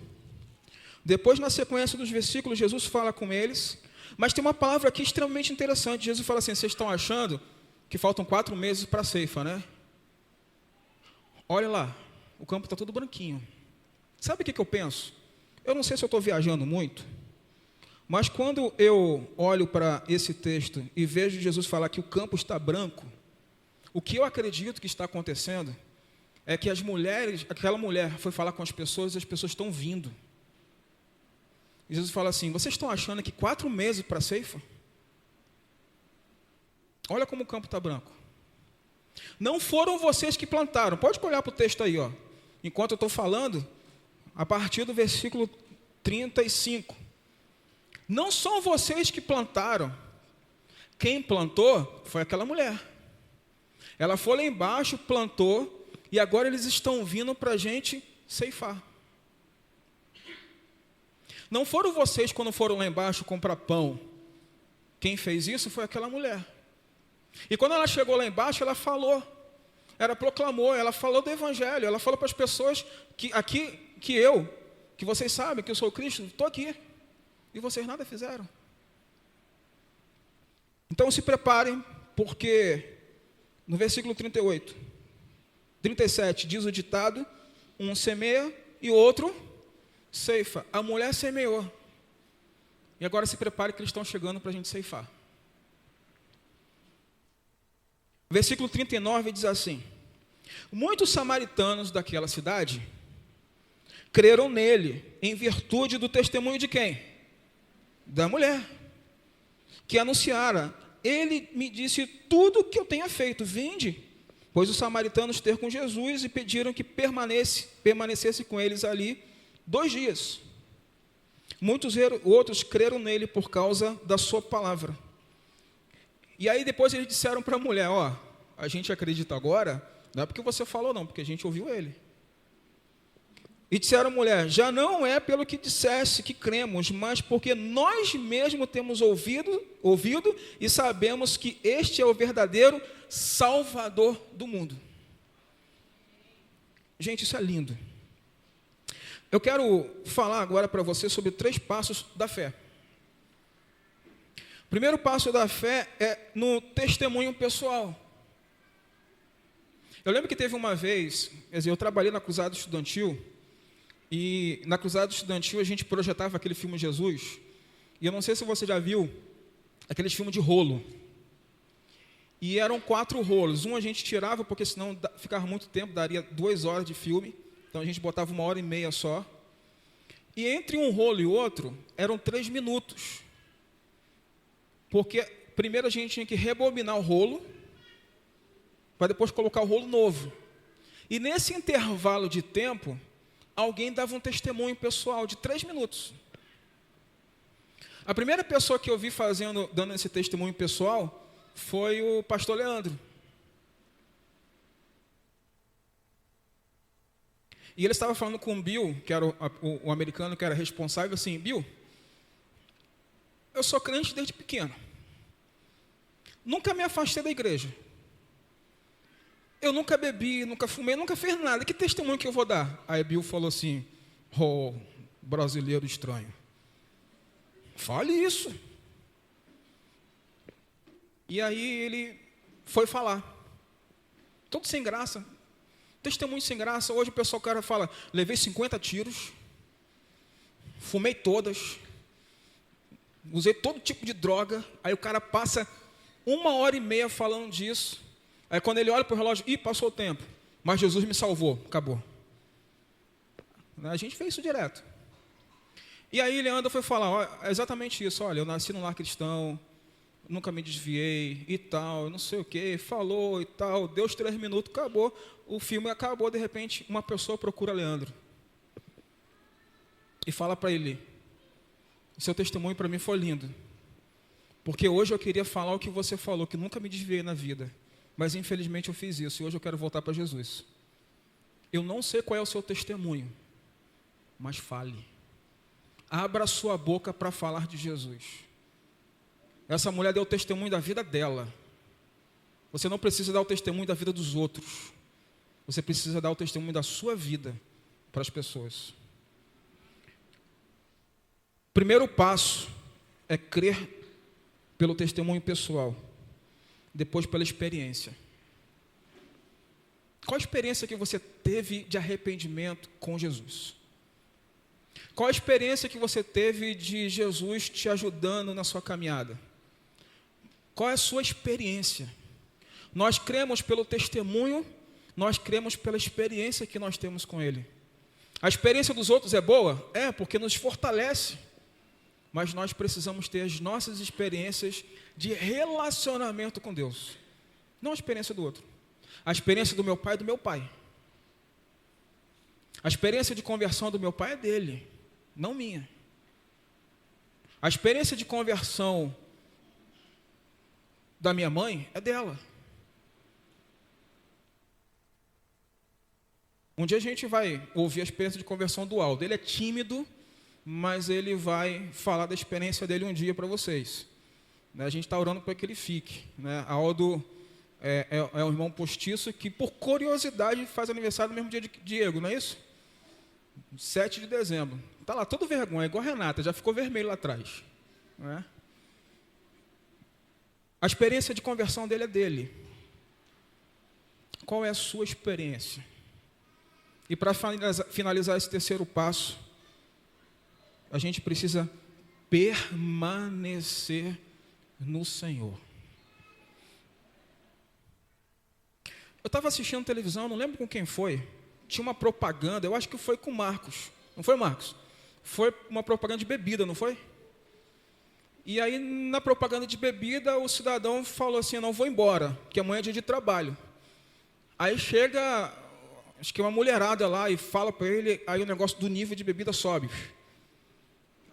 Depois, na sequência dos versículos, Jesus fala com eles, mas tem uma palavra aqui extremamente interessante. Jesus fala assim, vocês estão achando que faltam 4 meses para a ceifa, né? Olha lá, o campo está todo branquinho. Sabe o que eu penso? Eu não sei se eu estou viajando muito, mas quando eu olho para esse texto e vejo Jesus falar que o campo está branco, o que eu acredito que está acontecendo é que aquela mulher foi falar com as pessoas e as pessoas estão vindo. E Jesus fala assim: vocês estão achando que 4 meses para a ceifa? Olha como o campo está branco. Não foram vocês que plantaram. Pode olhar para o texto aí, ó. Enquanto eu estou falando, a partir do versículo 35. Não são vocês que plantaram. Quem plantou foi aquela mulher. Ela foi lá embaixo, plantou, e agora eles estão vindo para a gente ceifar. Não foram vocês quando foram lá embaixo comprar pão. Quem fez isso foi aquela mulher. E quando ela chegou lá embaixo, ela falou, ela proclamou, ela falou do Evangelho, ela falou para as pessoas que vocês sabem que eu sou Cristo, estou aqui. E vocês nada fizeram. Então se preparem, porque no versículo 37 diz o ditado: um semeia e o outro ceifa. A mulher semeou. E agora se prepare que eles estão chegando para a gente ceifar. Versículo 39 diz assim: muitos samaritanos daquela cidade creram nele, em virtude do testemunho de quem? Da mulher, que anunciara: ele me disse tudo o que eu tenha feito, vinde. Pois os samaritanos ter com Jesus e pediram que permanecesse com eles ali 2 dias. Muitos outros creram nele por causa da sua palavra. E aí depois eles disseram para a mulher: ó, a gente acredita agora, não é porque você falou não, porque a gente ouviu ele. E disseram à mulher: já não é pelo que dissesse que cremos, mas porque nós mesmos temos ouvido e sabemos que este é o verdadeiro Salvador do mundo. Gente, isso é lindo. Eu quero falar agora para você sobre 3 passos da fé. O primeiro passo da fé é no testemunho pessoal. Eu lembro que teve uma vez, eu trabalhei na Cruzada Estudantil, e na Cruzada Estudantil a gente projetava aquele filme Jesus, e eu não sei se você já viu aqueles filmes de rolo. E eram 4 rolos, um a gente tirava, porque senão ficava muito tempo, daria 2 horas de filme, então a gente botava 1h30 só. E entre um rolo e outro, eram 3 minutos. Porque primeiro a gente tinha que rebobinar o rolo, para depois colocar o rolo novo. E nesse intervalo de tempo, alguém dava um testemunho pessoal de 3 minutos. A primeira pessoa que eu vi dando esse testemunho pessoal foi o pastor Leandro. E ele estava falando com o Bill, que era o americano que era responsável, assim: Bill, eu sou crente desde pequeno. Nunca me afastei da igreja. Eu nunca bebi, nunca fumei, nunca fiz nada. Que testemunho que eu vou dar? Aí Bill falou assim: oh, brasileiro estranho, fale isso. E aí ele foi falar, todo sem graça, testemunho sem graça. Hoje o cara fala: levei 50 tiros, fumei todas, usei todo tipo de droga. Aí o cara passa 1h30 falando disso. Aí quando ele olha para o relógio, passou o tempo, mas Jesus me salvou, acabou. A gente fez isso direto. E aí Leandro foi falar: é exatamente isso, olha, eu nasci num lar cristão, nunca me desviei e tal, não sei o que, falou e tal, deu os 3 minutos, acabou, o filme acabou. De repente uma pessoa procura Leandro e fala para ele: seu testemunho para mim foi lindo, porque hoje eu queria falar o que você falou, que nunca me desviei na vida, mas infelizmente eu fiz isso, e hoje eu quero voltar para Jesus. Eu não sei qual é o seu testemunho, mas fale. Abra a sua boca para falar de Jesus. Essa mulher deu o testemunho da vida dela. Você não precisa dar o testemunho da vida dos outros. Você precisa dar o testemunho da sua vida para as pessoas. Primeiro passo é crer pelo testemunho pessoal. Depois pela experiência. Qual a experiência que você teve de arrependimento com Jesus? Qual a experiência que você teve de Jesus te ajudando na sua caminhada? Qual é a sua experiência? Nós cremos pelo testemunho, nós cremos pela experiência que nós temos com Ele. A experiência dos outros é boa? É, porque nos fortalece. Mas nós precisamos ter as nossas experiências de relacionamento com Deus. Não a experiência do outro. A experiência do meu pai é do meu pai. A experiência de conversão do meu pai é dele, não minha. A experiência de conversão da minha mãe é dela. Um dia a gente vai ouvir a experiência de conversão do Aldo. Ele é tímido, mas ele vai falar da experiência dele um dia para vocês. A gente está orando para que ele fique. Aldo é um irmão postiço que, por curiosidade, faz aniversário no mesmo dia de Diego, não é isso? 7 de dezembro. Está lá todo vergonha, igual a Renata, já ficou vermelho lá atrás. Não é? A experiência de conversão dele é dele. Qual é a sua experiência? E para finalizar esse terceiro passo, a gente precisa permanecer no Senhor. Eu estava assistindo televisão, não lembro com quem foi. Tinha uma propaganda, eu acho que foi com o Marcos. Não foi, Marcos? Foi uma propaganda de bebida, não foi? E aí, na propaganda de bebida, o cidadão falou assim: não vou embora, que amanhã é dia de trabalho. Aí chega, acho que uma mulherada lá e fala para ele, aí o negócio do nível de bebida sobe.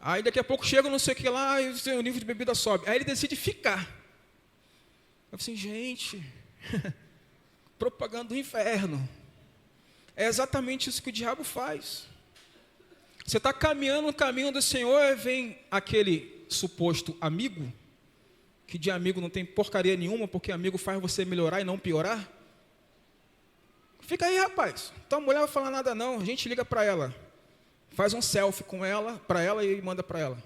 Aí daqui a pouco chega não sei o que lá e o nível de bebida sobe. Aí ele decide ficar. Eu falei assim, gente, propaganda do inferno. É exatamente isso que o diabo faz. Você está caminhando no caminho do Senhor e vem aquele suposto amigo, que de amigo não tem porcaria nenhuma, porque amigo faz você melhorar e não piorar. Fica aí, rapaz. Então a mulher não vai falar nada não, a gente liga para ela. Faz um selfie com ela, para ela e manda para ela.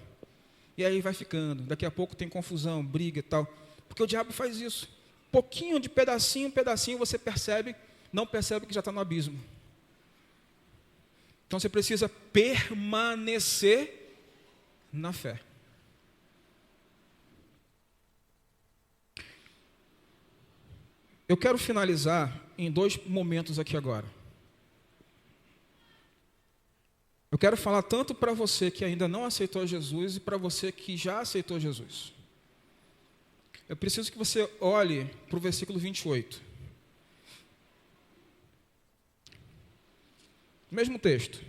E aí vai ficando. Daqui a pouco tem confusão, briga e tal. Porque o diabo faz isso. Pouquinho de pedacinho, você percebe, não percebe que já está no abismo. Então você precisa permanecer na fé. Eu quero finalizar em 2 momentos aqui agora. Eu quero falar tanto para você que ainda não aceitou Jesus e para você que já aceitou Jesus. Eu preciso que você olhe para o versículo 28. Mesmo texto,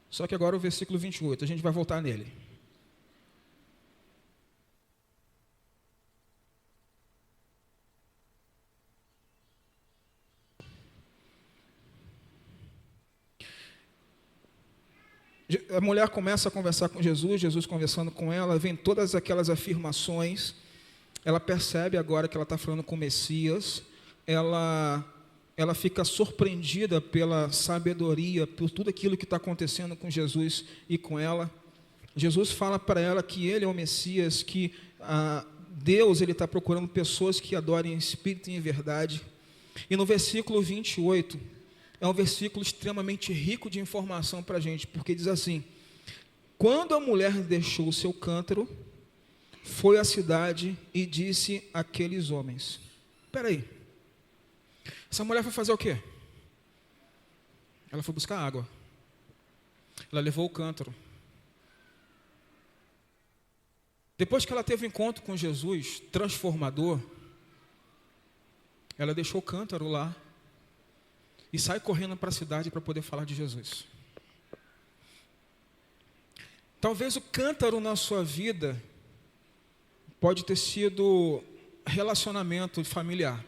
só que agora o versículo 28, a gente vai voltar nele. A mulher começa a conversar com Jesus, Jesus conversando com ela, vem todas aquelas afirmações, ela percebe agora que ela está falando com o Messias, ela fica surpreendida pela sabedoria, por tudo aquilo que está acontecendo com Jesus e com ela. Jesus fala para ela que ele é o Messias, que Deus ele está procurando pessoas que adorem em espírito e em verdade. E no versículo 28, é um versículo extremamente rico de informação para a gente, porque diz assim: quando a mulher deixou o seu cântaro, foi à cidade e disse àqueles homens. Espera aí, essa mulher foi fazer o quê? Ela foi buscar água. Ela levou o cântaro. Depois que ela teve um encontro com Jesus, transformador, ela deixou o cântaro lá e sai correndo para a cidade para poder falar de Jesus. Talvez o cântaro na sua vida pode ter sido relacionamento familiar.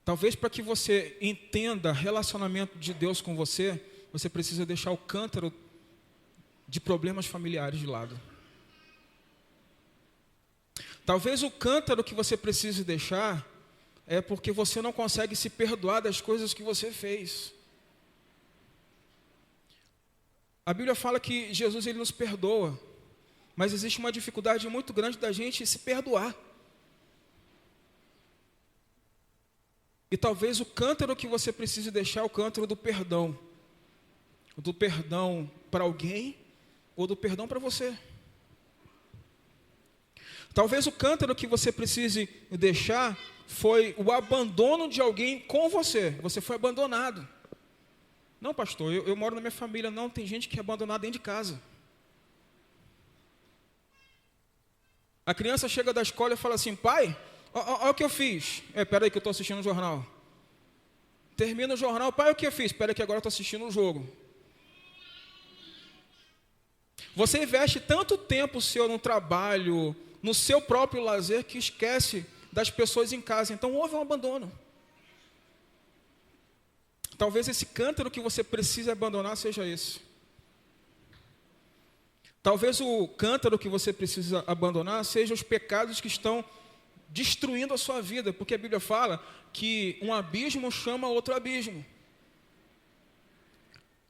Talvez para que você entenda relacionamento de Deus com você, você precisa deixar o cântaro de problemas familiares de lado. Talvez o cântaro que você precise deixar é porque você não consegue se perdoar das coisas que você fez. A Bíblia fala que Jesus ele nos perdoa, mas existe uma dificuldade muito grande da gente se perdoar. E talvez o cântaro que você precise deixar é o cântaro do perdão. Do perdão para alguém ou do perdão para você. Talvez o cântaro que você precise deixar foi o abandono de alguém com você. Você foi abandonado. Não, pastor, eu moro na minha família. Não, tem gente que é abandonada dentro de casa. A criança chega da escola e fala assim, pai, olha o que eu fiz. Espera aí que eu estou assistindo o jornal. Termina o jornal, pai, o que eu fiz? Espera aí que agora eu estou assistindo o jogo. Você investe tanto tempo seu no trabalho, no seu próprio lazer, que esquece das pessoas em casa. Então houve um abandono. Talvez esse cântaro que você precisa abandonar seja esse. Talvez o cântaro que você precisa abandonar seja os pecados que estão destruindo a sua vida, porque a Bíblia fala que um abismo chama outro abismo.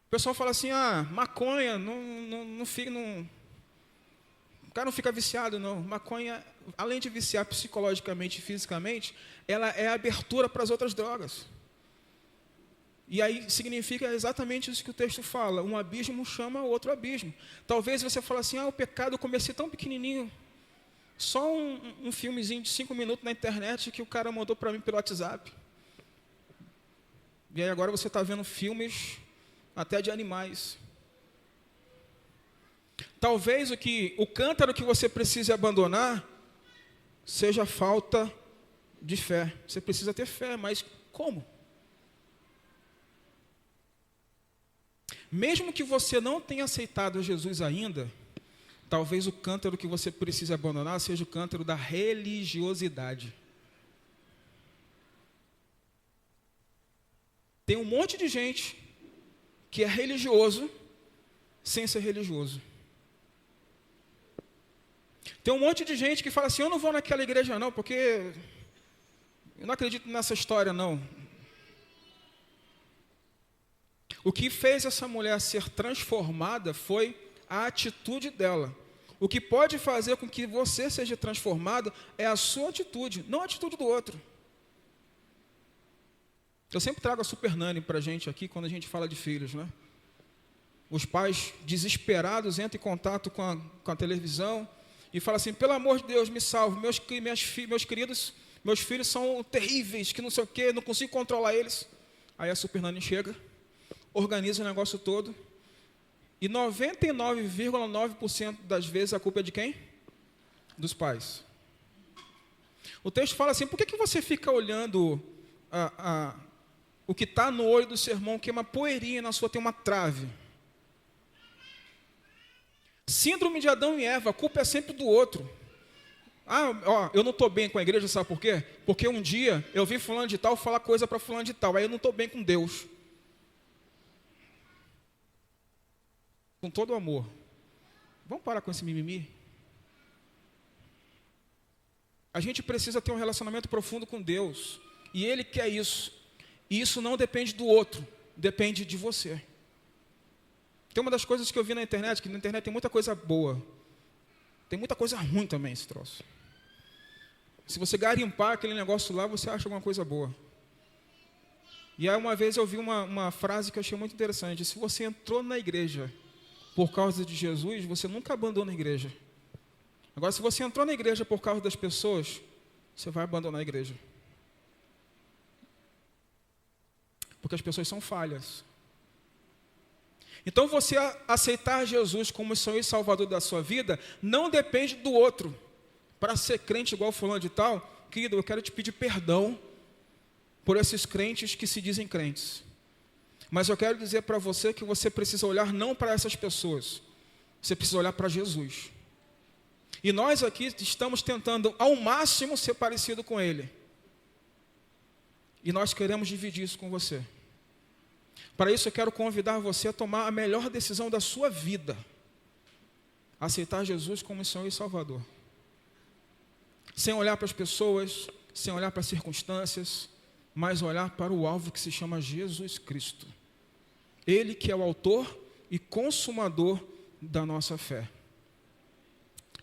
O pessoal fala assim, maconha, o cara não fica viciado, não. Maconha, além de viciar psicologicamente e fisicamente, ela é a abertura para as outras drogas. E aí significa exatamente isso que o texto fala. Um abismo chama outro abismo. Talvez você fale assim, o pecado, eu comecei tão pequenininho. Só um filmezinho de 5 minutos na internet que o cara mandou para mim pelo WhatsApp. E aí agora você está vendo filmes até de animais. Talvez o cântaro que você precise abandonar seja a falta de fé. Você precisa ter fé, mas como? Mesmo que você não tenha aceitado Jesus ainda, talvez o cântaro que você precise abandonar seja o cântaro da religiosidade. Tem um monte de gente que é religioso sem ser religioso. Tem um monte de gente que fala assim, eu não vou naquela igreja não, porque eu não acredito nessa história não. O que fez essa mulher ser transformada foi a atitude dela. O que pode fazer com que você seja transformado é a sua atitude, não a atitude do outro. Eu sempre trago a Super Nani para a gente aqui quando a gente fala de filhos, né? Os pais desesperados entram em contato com a televisão e falam assim, pelo amor de Deus, me salve, meus filhos são terríveis, que não sei o quê, não consigo controlar eles. Aí a Super Nani chega, organiza o negócio todo, e 99,9% das vezes a culpa é de quem? Dos pais. O texto fala assim, por que você fica olhando o que está no olho do seu irmão, que é uma poeirinha na sua, tem uma trave? Síndrome de Adão e Eva, a culpa é sempre do outro. Eu não estou bem com a igreja, sabe por quê? Porque um dia eu vi fulano de tal falar coisa para fulano de tal, aí eu não estou bem com Deus. Com todo o amor. Vamos parar com esse mimimi? A gente precisa ter um relacionamento profundo com Deus. E Ele quer isso. E isso não depende do outro. Depende de você. Tem uma das coisas que eu vi na internet, que na internet tem muita coisa boa. Tem muita coisa ruim também esse troço. Se você garimpar aquele negócio lá, você acha alguma coisa boa. E aí uma vez eu vi uma frase que eu achei muito interessante. Se você entrou na igreja por causa de Jesus, você nunca abandona a igreja. Agora, se você entrou na igreja por causa das pessoas, você vai abandonar a igreja. Porque as pessoas são falhas. Então, você aceitar Jesus como Senhor e Salvador da sua vida, não depende do outro. Para ser crente igual fulano de tal, querido, eu quero te pedir perdão por esses crentes que se dizem crentes. Mas eu quero dizer para você que você precisa olhar não para essas pessoas. Você precisa olhar para Jesus. E nós aqui estamos tentando ao máximo ser parecido com Ele. E nós queremos dividir isso com você. Para isso eu quero convidar você a tomar a melhor decisão da sua vida. Aceitar Jesus como Senhor e Salvador. Sem olhar para as pessoas, sem olhar para as circunstâncias, mas olhar para o alvo que se chama Jesus Cristo. Ele que é o autor e consumador da nossa fé.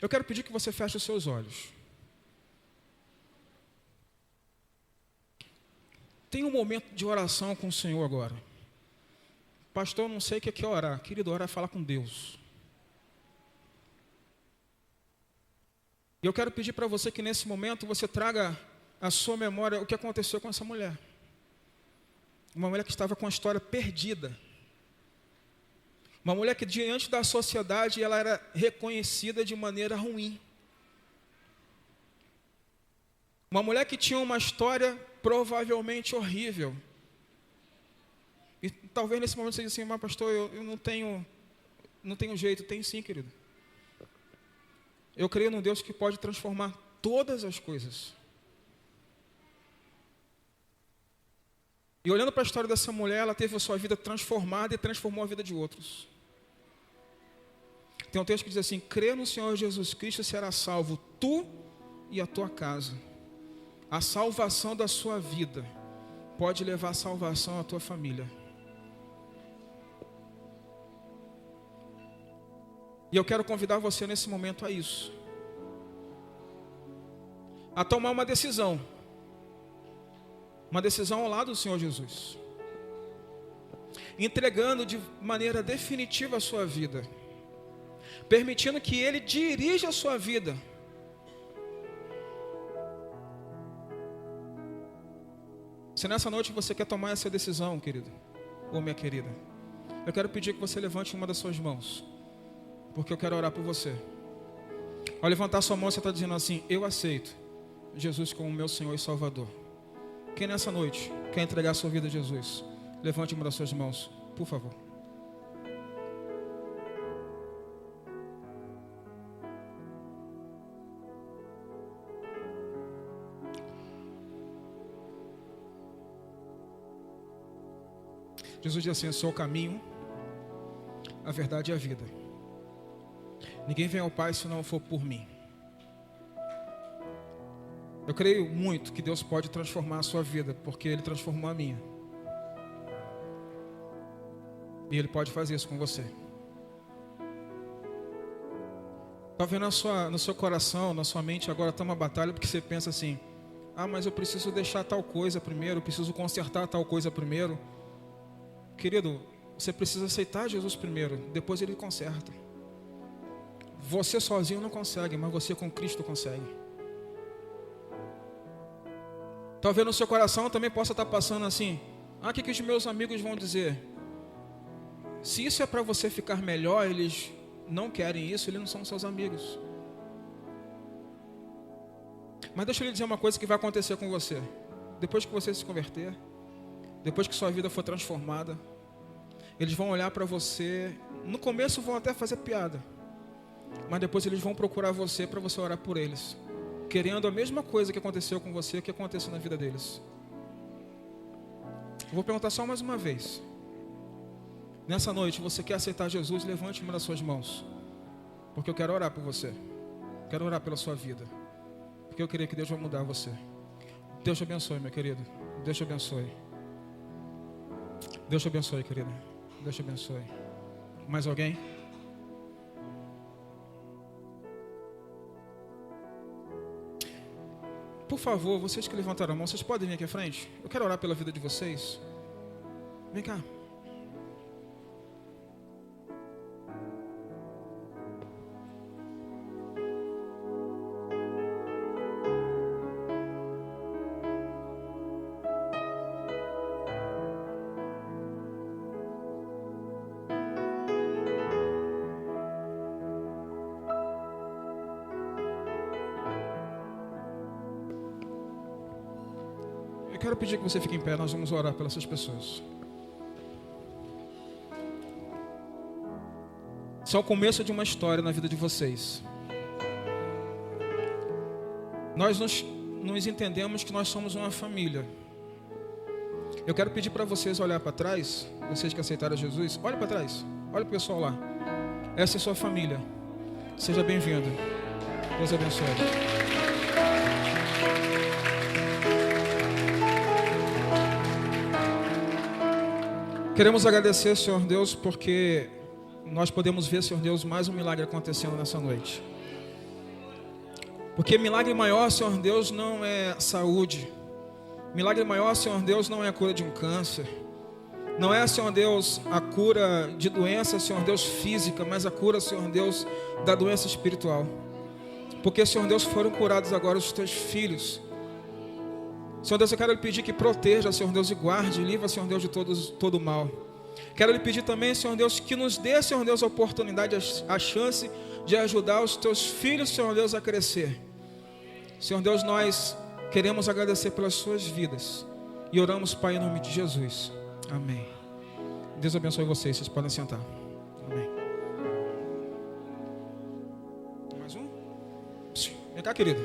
Eu quero pedir que você feche os seus olhos. Tenha um momento de oração com o Senhor agora. Pastor, eu não sei o que é orar. Querido, orar é falar com Deus. E eu quero pedir para você que nesse momento você traga à sua memória o que aconteceu com essa mulher. Uma mulher que estava com a história perdida. Uma mulher que diante da sociedade ela era reconhecida de maneira ruim. Uma mulher que tinha uma história provavelmente horrível. E talvez nesse momento você diga assim, mas pastor, eu não tenho jeito. Tem sim, querido. Eu creio num Deus que pode transformar todas as coisas. E olhando para a história dessa mulher, ela teve a sua vida transformada e transformou a vida de outros. Tem um texto que diz assim, crê no Senhor Jesus Cristo e será salvo, tu e a tua casa. A salvação da sua vida pode levar a salvação à tua família. E eu quero convidar você nesse momento a isso. A tomar uma decisão. Uma decisão ao lado do Senhor Jesus. Entregando de maneira definitiva a sua vida. Permitindo que Ele dirija a sua vida. Se nessa noite você quer tomar essa decisão, querido, ou minha querida, eu quero pedir que você levante uma das suas mãos. Porque eu quero orar por você. Ao levantar sua mão, você está dizendo assim, eu aceito Jesus como meu Senhor e Salvador. Quem nessa noite quer entregar a sua vida a Jesus, levante uma das suas mãos, por favor. Jesus diz assim, eu sou o caminho, a verdade e a vida. Ninguém vem ao Pai se não for por mim. Eu creio muito que Deus pode transformar a sua vida, porque Ele transformou a minha. E Ele pode fazer isso com você. Talvez no seu coração, na sua mente agora está uma batalha, porque você pensa assim, mas eu preciso deixar tal coisa primeiro, eu preciso consertar tal coisa primeiro. Querido, você precisa aceitar Jesus primeiro, depois Ele conserta. Você sozinho não consegue, mas você com Cristo consegue. Talvez no seu coração também possa estar passando assim, o que os meus amigos vão dizer? Se isso é para você ficar melhor, eles não querem isso, eles não são seus amigos. Mas deixa eu lhe dizer uma coisa que vai acontecer com você. Depois que você se converter, depois que sua vida for transformada, eles vão olhar para você, no começo vão até fazer piada, mas depois eles vão procurar você para você orar por eles, querendo a mesma coisa que aconteceu com você, que aconteceu na vida deles. Eu vou perguntar só mais uma vez. Nessa noite, você quer aceitar Jesus? Levante uma das suas mãos, porque eu quero orar por você. Quero orar pela sua vida, porque eu creio que Deus vai mudar você. Deus te abençoe, meu querido. Deus te abençoe. Deus te abençoe, querido. Deus te abençoe. Mais alguém? Por favor, vocês que levantaram a mão, vocês podem vir aqui à frente? Eu quero orar pela vida de vocês. Vem cá. Eu quero pedir que você fique em pé, nós vamos orar pelas essas pessoas. Isso é o começo de uma história na vida de vocês. Nós nos entendemos que nós somos uma família. Eu quero pedir para vocês olhar para trás, vocês que aceitaram Jesus, olha para trás, olha para o pessoal lá. Essa é a sua família. Seja bem-vindo. Deus abençoe. Queremos agradecer, Senhor Deus, porque nós podemos ver, Senhor Deus, mais um milagre acontecendo nessa noite. Porque milagre maior, Senhor Deus, não é saúde. Milagre maior, Senhor Deus, não é a cura de um câncer. Não é, Senhor Deus, a cura de doença, Senhor Deus, física, mas a cura, Senhor Deus, da doença espiritual. Porque, Senhor Deus, foram curados agora os teus filhos. Senhor Deus, eu quero lhe pedir que proteja, Senhor Deus, e guarde, livra, Senhor Deus, de todo mal. Quero lhe pedir também, Senhor Deus, que nos dê, Senhor Deus, a oportunidade, a chance de ajudar os teus filhos, Senhor Deus, a crescer. Senhor Deus, nós queremos agradecer pelas suas vidas e oramos, Pai, em nome de Jesus. Amém. Deus abençoe vocês, vocês podem sentar. Amém. Mais um? Vem cá, querido.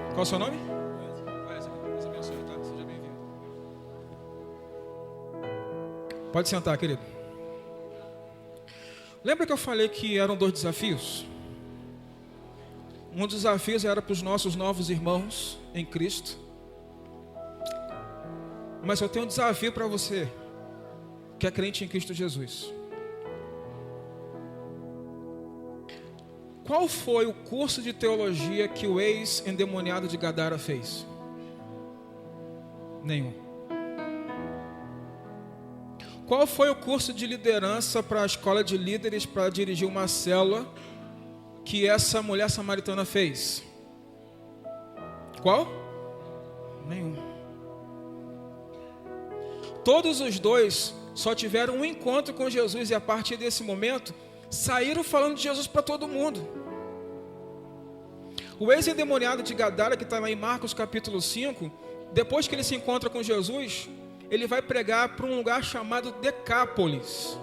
Qual é o seu nome? Deus abençoe, tá? Seja bem-vindo. Pode sentar, querido. Lembra que eu falei que eram 2 desafios? Um dos desafios era para os nossos novos irmãos em Cristo. Mas eu tenho um desafio para você, que é crente em Cristo Jesus. Qual foi o curso de teologia que o ex-endemoniado de Gadara fez? Nenhum. Qual foi o curso de liderança para a escola de líderes para dirigir uma célula que essa mulher samaritana fez? Qual? Nenhum. Todos os 2 só tiveram um encontro com Jesus e a partir desse momento saíram falando de Jesus para todo mundo. O ex-endemoniado de Gadara, que está lá em Marcos capítulo 5, depois que ele se encontra com Jesus, ele vai pregar para um lugar chamado Decápolis,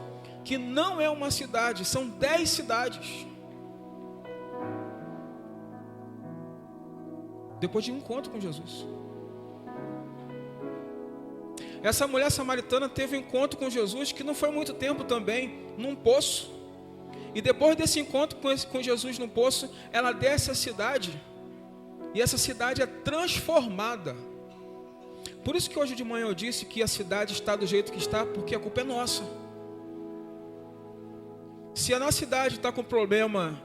que não é uma cidade, são 10 cidades. Depois de um encontro com Jesus. Essa mulher samaritana teve um encontro com Jesus que não foi muito tempo também, num poço. E depois desse encontro com Jesus no poço, ela desce a cidade. E essa cidade é transformada. Por isso que hoje de manhã eu disse que a cidade está do jeito que está, porque a culpa é nossa. Se a nossa cidade está com problema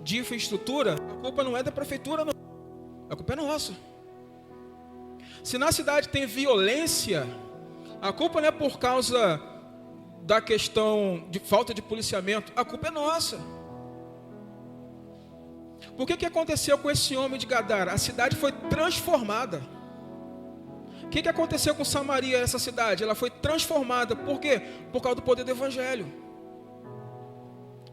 de infraestrutura, a culpa não é da prefeitura, não. A culpa é nossa. Se na cidade tem violência, a culpa não é por causa da questão de falta de policiamento, a culpa é nossa. Por que aconteceu com esse homem de Gadara? A cidade foi transformada. O que aconteceu com Samaria, essa cidade? Ela foi transformada. Por quê? Por causa do poder do Evangelho.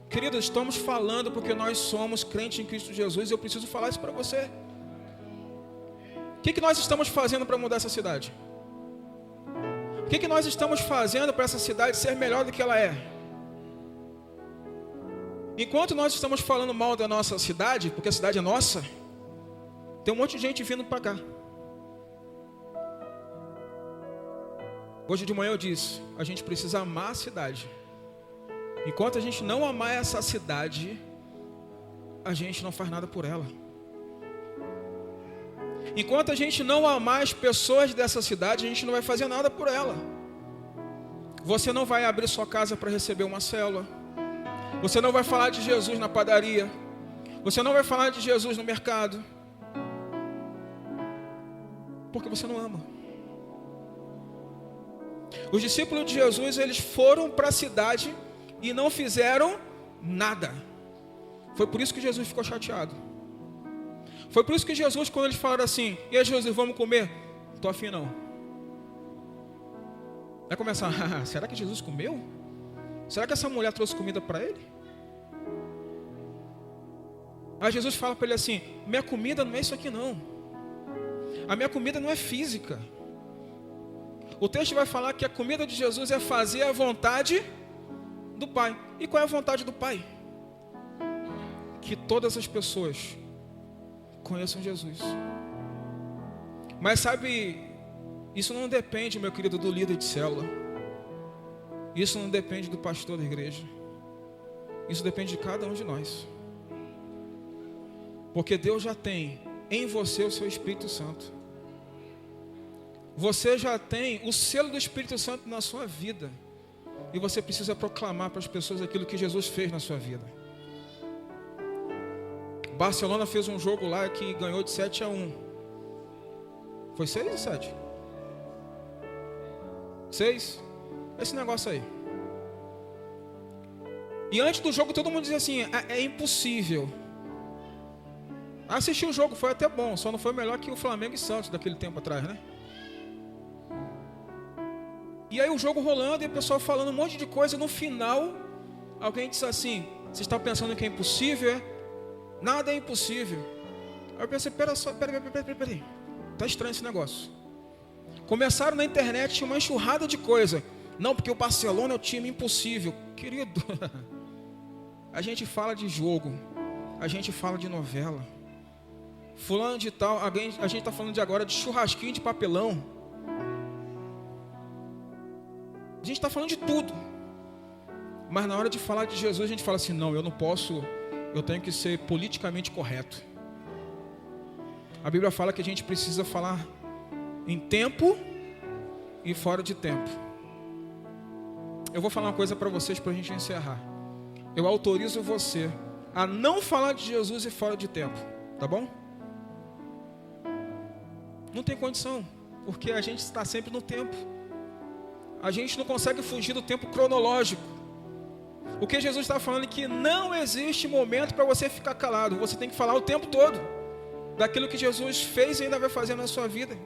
Queridos, estamos falando porque nós somos crentes em Cristo Jesus e eu preciso falar isso para você. O que nós estamos fazendo para mudar essa cidade? O que nós estamos fazendo para essa cidade ser melhor do que ela é? Enquanto nós estamos falando mal da nossa cidade, porque a cidade é nossa, tem um monte de gente vindo para cá. Hoje de manhã eu disse, a gente precisa amar a cidade. Enquanto a gente não amar essa cidade, a gente não faz nada por ela. Enquanto a gente não amar as pessoas dessa cidade, a gente não vai fazer nada por ela. Você não vai abrir sua casa para receber uma célula. Você não vai falar de Jesus na padaria. Você não vai falar de Jesus no mercado. Porque você não ama. Os discípulos de Jesus, eles foram para a cidade e não fizeram nada. Foi por isso que Jesus ficou chateado. Foi por isso que Jesus, quando eles falaram assim, e aí Jesus, vamos comer? Não estou afim não. Vai começar, será que Jesus comeu? Será que essa mulher trouxe comida para ele? Aí Jesus fala para ele assim, minha comida não é isso aqui não. A minha comida não é física. O texto vai falar que a comida de Jesus é fazer a vontade do Pai. E qual é a vontade do Pai? Que todas as pessoas conheçam Jesus. Mas sabe, isso não depende, meu querido, do líder de célula. Isso não depende do pastor da igreja. Isso depende de cada um de nós. Porque Deus já tem em você o seu Espírito Santo. Você já tem o selo do Espírito Santo na sua vida. E você precisa proclamar para as pessoas aquilo que Jesus fez na sua vida. Barcelona fez um jogo lá que ganhou de 7-1. Foi 6 ou 7? 6? Esse negócio aí. E antes do jogo todo mundo dizia assim, é impossível. Assisti o jogo, foi até bom, só não foi melhor que o Flamengo e Santos daquele tempo atrás, né? E aí o jogo rolando e o pessoal falando um monte de coisa. No final, alguém disse assim: você está pensando que é impossível? É? Nada é impossível. Aí eu pensei, peraí. Tá estranho esse negócio. Começaram na internet, tinha uma enxurrada de coisa. Não, porque o Barcelona é o time impossível. Querido, a gente fala de jogo, a gente fala de novela. Fulano de tal, a gente está falando de agora de churrasquinho de papelão. A gente está falando de tudo. Mas na hora de falar de Jesus, a gente fala assim: não, eu não posso, eu tenho que ser politicamente correto. A Bíblia fala que a gente precisa falar em tempo e fora de tempo. Eu vou falar uma coisa para vocês para a gente encerrar. Eu autorizo você a não falar de Jesus e fora de tempo, tá bom? Não tem condição, porque a gente está sempre no tempo. A gente não consegue fugir do tempo cronológico. O que Jesus está falando é que não existe momento para você ficar calado. Você tem que falar o tempo todo daquilo que Jesus fez e ainda vai fazer na sua vida.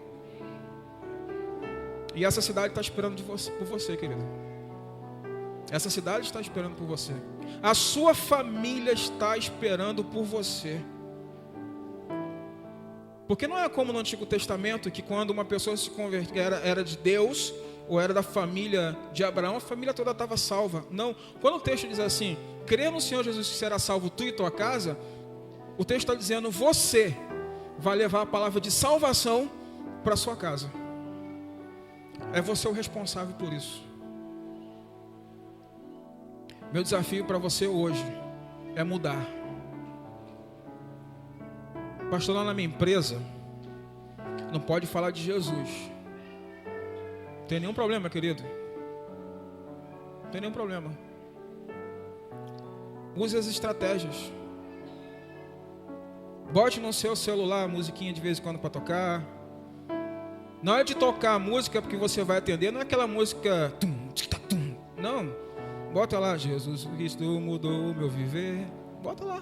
E essa cidade está esperando por você, querido. Essa cidade está esperando por você. A sua família está esperando por você. Porque não é como no Antigo Testamento, que quando uma pessoa se convertia, era de Deus, ou era da família de Abraão, a família toda estava salva. Não, quando o texto diz assim: crê no Senhor Jesus que será salvo tu e tua casa, o texto está dizendo: você vai levar a palavra de salvação para a sua casa. É você o responsável por isso. Meu desafio para você hoje é mudar. Pastor, lá na minha empresa não pode falar de Jesus. Não tem nenhum problema, querido. Não tem nenhum problema. Use as estratégias. Bote no seu celular a musiquinha de vez em quando para tocar. Não é de tocar a música porque você vai atender, não é aquela música não, bota lá: Jesus Cristo mudou o meu viver. Bota lá.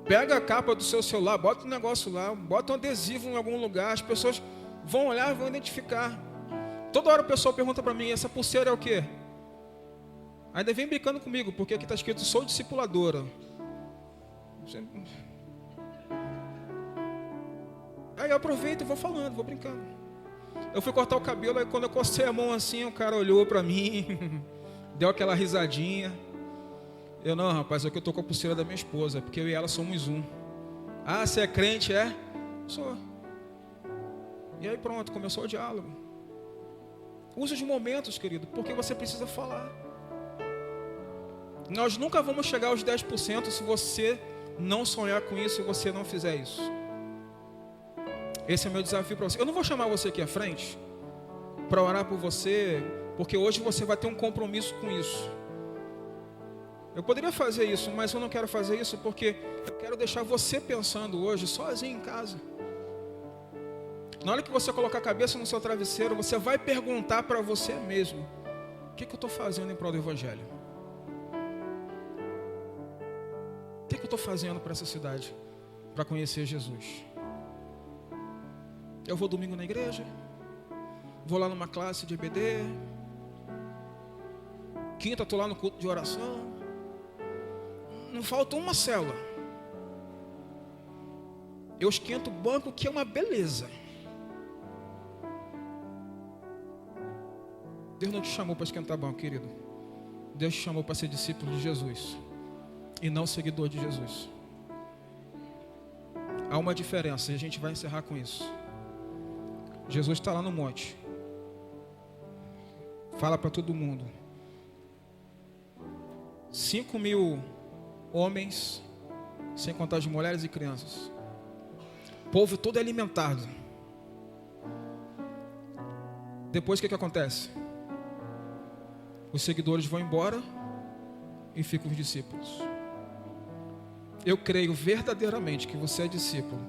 Pega a capa do seu celular, bota um negócio lá, bota um adesivo em algum lugar. As pessoas vão olhar e vão identificar. Toda hora o pessoal pergunta para mim: essa pulseira é o quê? Ainda vem brincando comigo, porque aqui está escrito: sou discipuladora. Aí eu aproveito e vou falando, vou brincando. Eu fui cortar o cabelo, aí quando eu cocei a mão assim, o cara olhou pra mim, deu aquela risadinha. Eu: não, rapaz, aqui eu tô com a pulseira da minha esposa, porque eu e ela somos um. Ah, você é crente, é? Sou. E aí pronto, começou o diálogo. Use os momentos, querido, porque você precisa falar. Nós nunca vamos chegar aos 10% se você não sonhar com isso e você não fizer isso. Esse é o meu desafio para você. Eu não vou chamar você aqui à frente para orar por você, porque hoje você vai ter um compromisso com isso. Eu poderia fazer isso, mas eu não quero fazer isso porque eu quero deixar você pensando hoje sozinho em casa. Na hora que você colocar a cabeça no seu travesseiro, você vai perguntar para você mesmo: o que eu estou fazendo em prol do Evangelho? O que eu estou fazendo para essa cidade, para conhecer Jesus? Eu vou domingo na igreja, vou lá numa classe de EBD, quinta estou lá no culto de oração, não falta uma célula. Eu esquento o banco, que é uma beleza. Deus não te chamou para esquentar banco, querido. Deus te chamou para ser discípulo de Jesus e não seguidor de Jesus. Há uma diferença e a gente vai encerrar com isso. Jesus está lá no monte, fala para todo mundo. 5.000 homens, sem contar as mulheres e crianças. O povo todo é alimentado. Depois o que acontece? Os seguidores vão embora e ficam os discípulos. Eu creio verdadeiramente que você é discípulo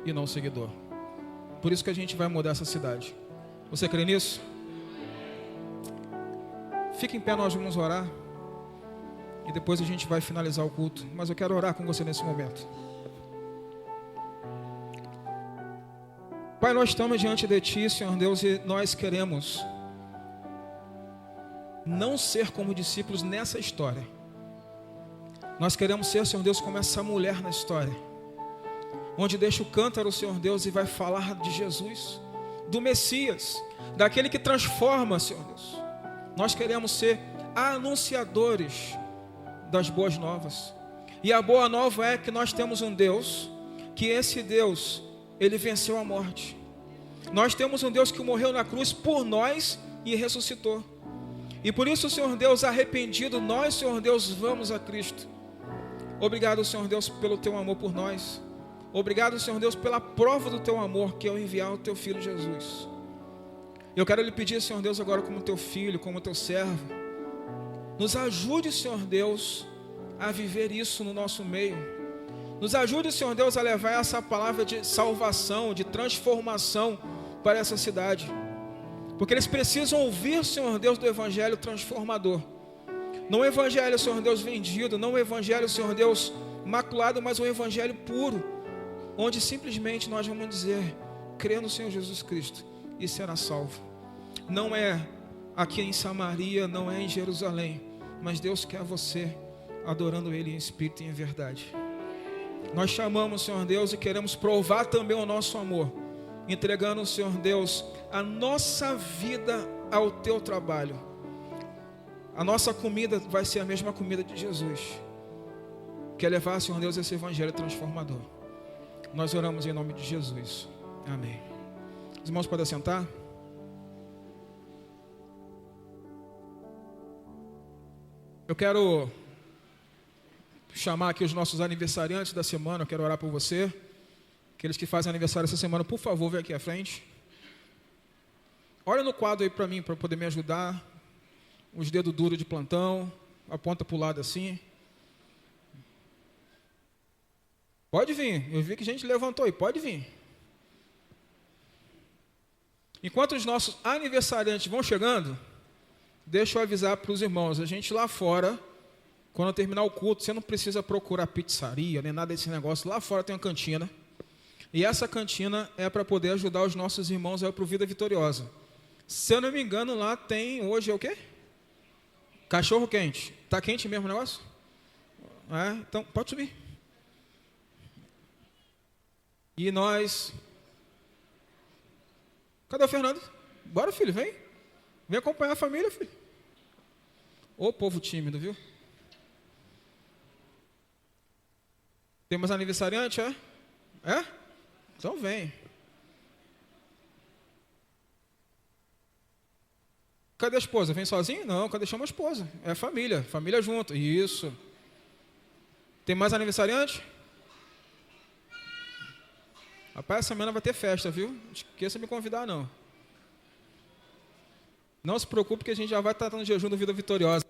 e não seguidor. Por isso que a gente vai mudar essa cidade. Você crê nisso? Fique em pé, nós vamos orar. e depois a gente vai finalizar o culto. Mas eu quero orar com você nesse momento. Pai, nós estamos diante de Ti, Senhor Deus, e nós queremos não ser como discípulos nessa história. Nós queremos ser, Senhor Deus, como essa mulher na história, onde deixa o cântaro, Senhor Deus, e vai falar de Jesus, do Messias, daquele que transforma, Senhor Deus. Nós queremos ser anunciadores das boas novas. E a boa nova é que nós temos um Deus, que esse Deus, Ele venceu a morte. Nós temos um Deus que morreu na cruz por nós e ressuscitou. E por isso, Senhor Deus, arrependido, nós, Senhor Deus, vamos a Cristo. Obrigado, Senhor Deus, pelo Teu amor por nós. Obrigado, Senhor Deus, pela prova do Teu amor, que é o enviar o Teu Filho Jesus. Eu quero lhe pedir, Senhor Deus, agora como Teu Filho, como Teu servo, nos ajude, Senhor Deus, a viver isso no nosso meio. Nos ajude, Senhor Deus, a levar essa palavra de salvação, de transformação para essa cidade. Porque eles precisam ouvir, Senhor Deus, do Evangelho transformador. Não o Evangelho, Senhor Deus, vendido, não o Evangelho, Senhor Deus, maculado, mas o Evangelho puro, onde simplesmente nós vamos dizer, crê no Senhor Jesus Cristo e será salvo. Não é aqui em Samaria, não é em Jerusalém, mas Deus quer você adorando Ele em espírito e em verdade. Nós chamamos, Senhor Deus, e queremos provar também o nosso amor, entregando, Senhor Deus, a nossa vida ao Teu trabalho. A nossa comida vai ser a mesma comida de Jesus, que é levar, Senhor Deus, esse Evangelho transformador. Nós oramos em nome de Jesus. Amém. Os irmãos podem sentar? Eu quero chamar aqui os nossos aniversariantes da semana. Eu quero orar por você. Aqueles que fazem aniversário essa semana, por favor, vem aqui à frente. Olha no quadro aí para mim, para poder me ajudar. Os dedos duros de plantão. Aponta para o lado assim. Pode vir. Eu vi que a gente levantou aí. Pode vir. Enquanto os nossos aniversariantes vão chegando, deixa eu avisar para os irmãos. A gente lá fora, quando terminar o culto, você não precisa procurar pizzaria, nem nada desse negócio. Lá fora tem uma cantina. E essa cantina é para poder ajudar os nossos irmãos para o Vida Vitoriosa. Se eu não me engano, lá tem hoje é o quê? Cachorro quente. Está quente mesmo o negócio? É, então, pode subir. E nós... Cadê o Fernando? Bora, filho, vem. Vem acompanhar a família, filho. Ô povo tímido, viu? Temos aniversariante, é? É? Então vem. Cadê a esposa? Vem sozinho? Não, cadê chama a esposa? É família, família junto. Isso. Tem mais aniversariante? Rapaz, essa semana vai ter festa, viu? Não esqueça de me convidar, não. Não se preocupe que a gente já vai estar no jejum do Vida Vitoriosa.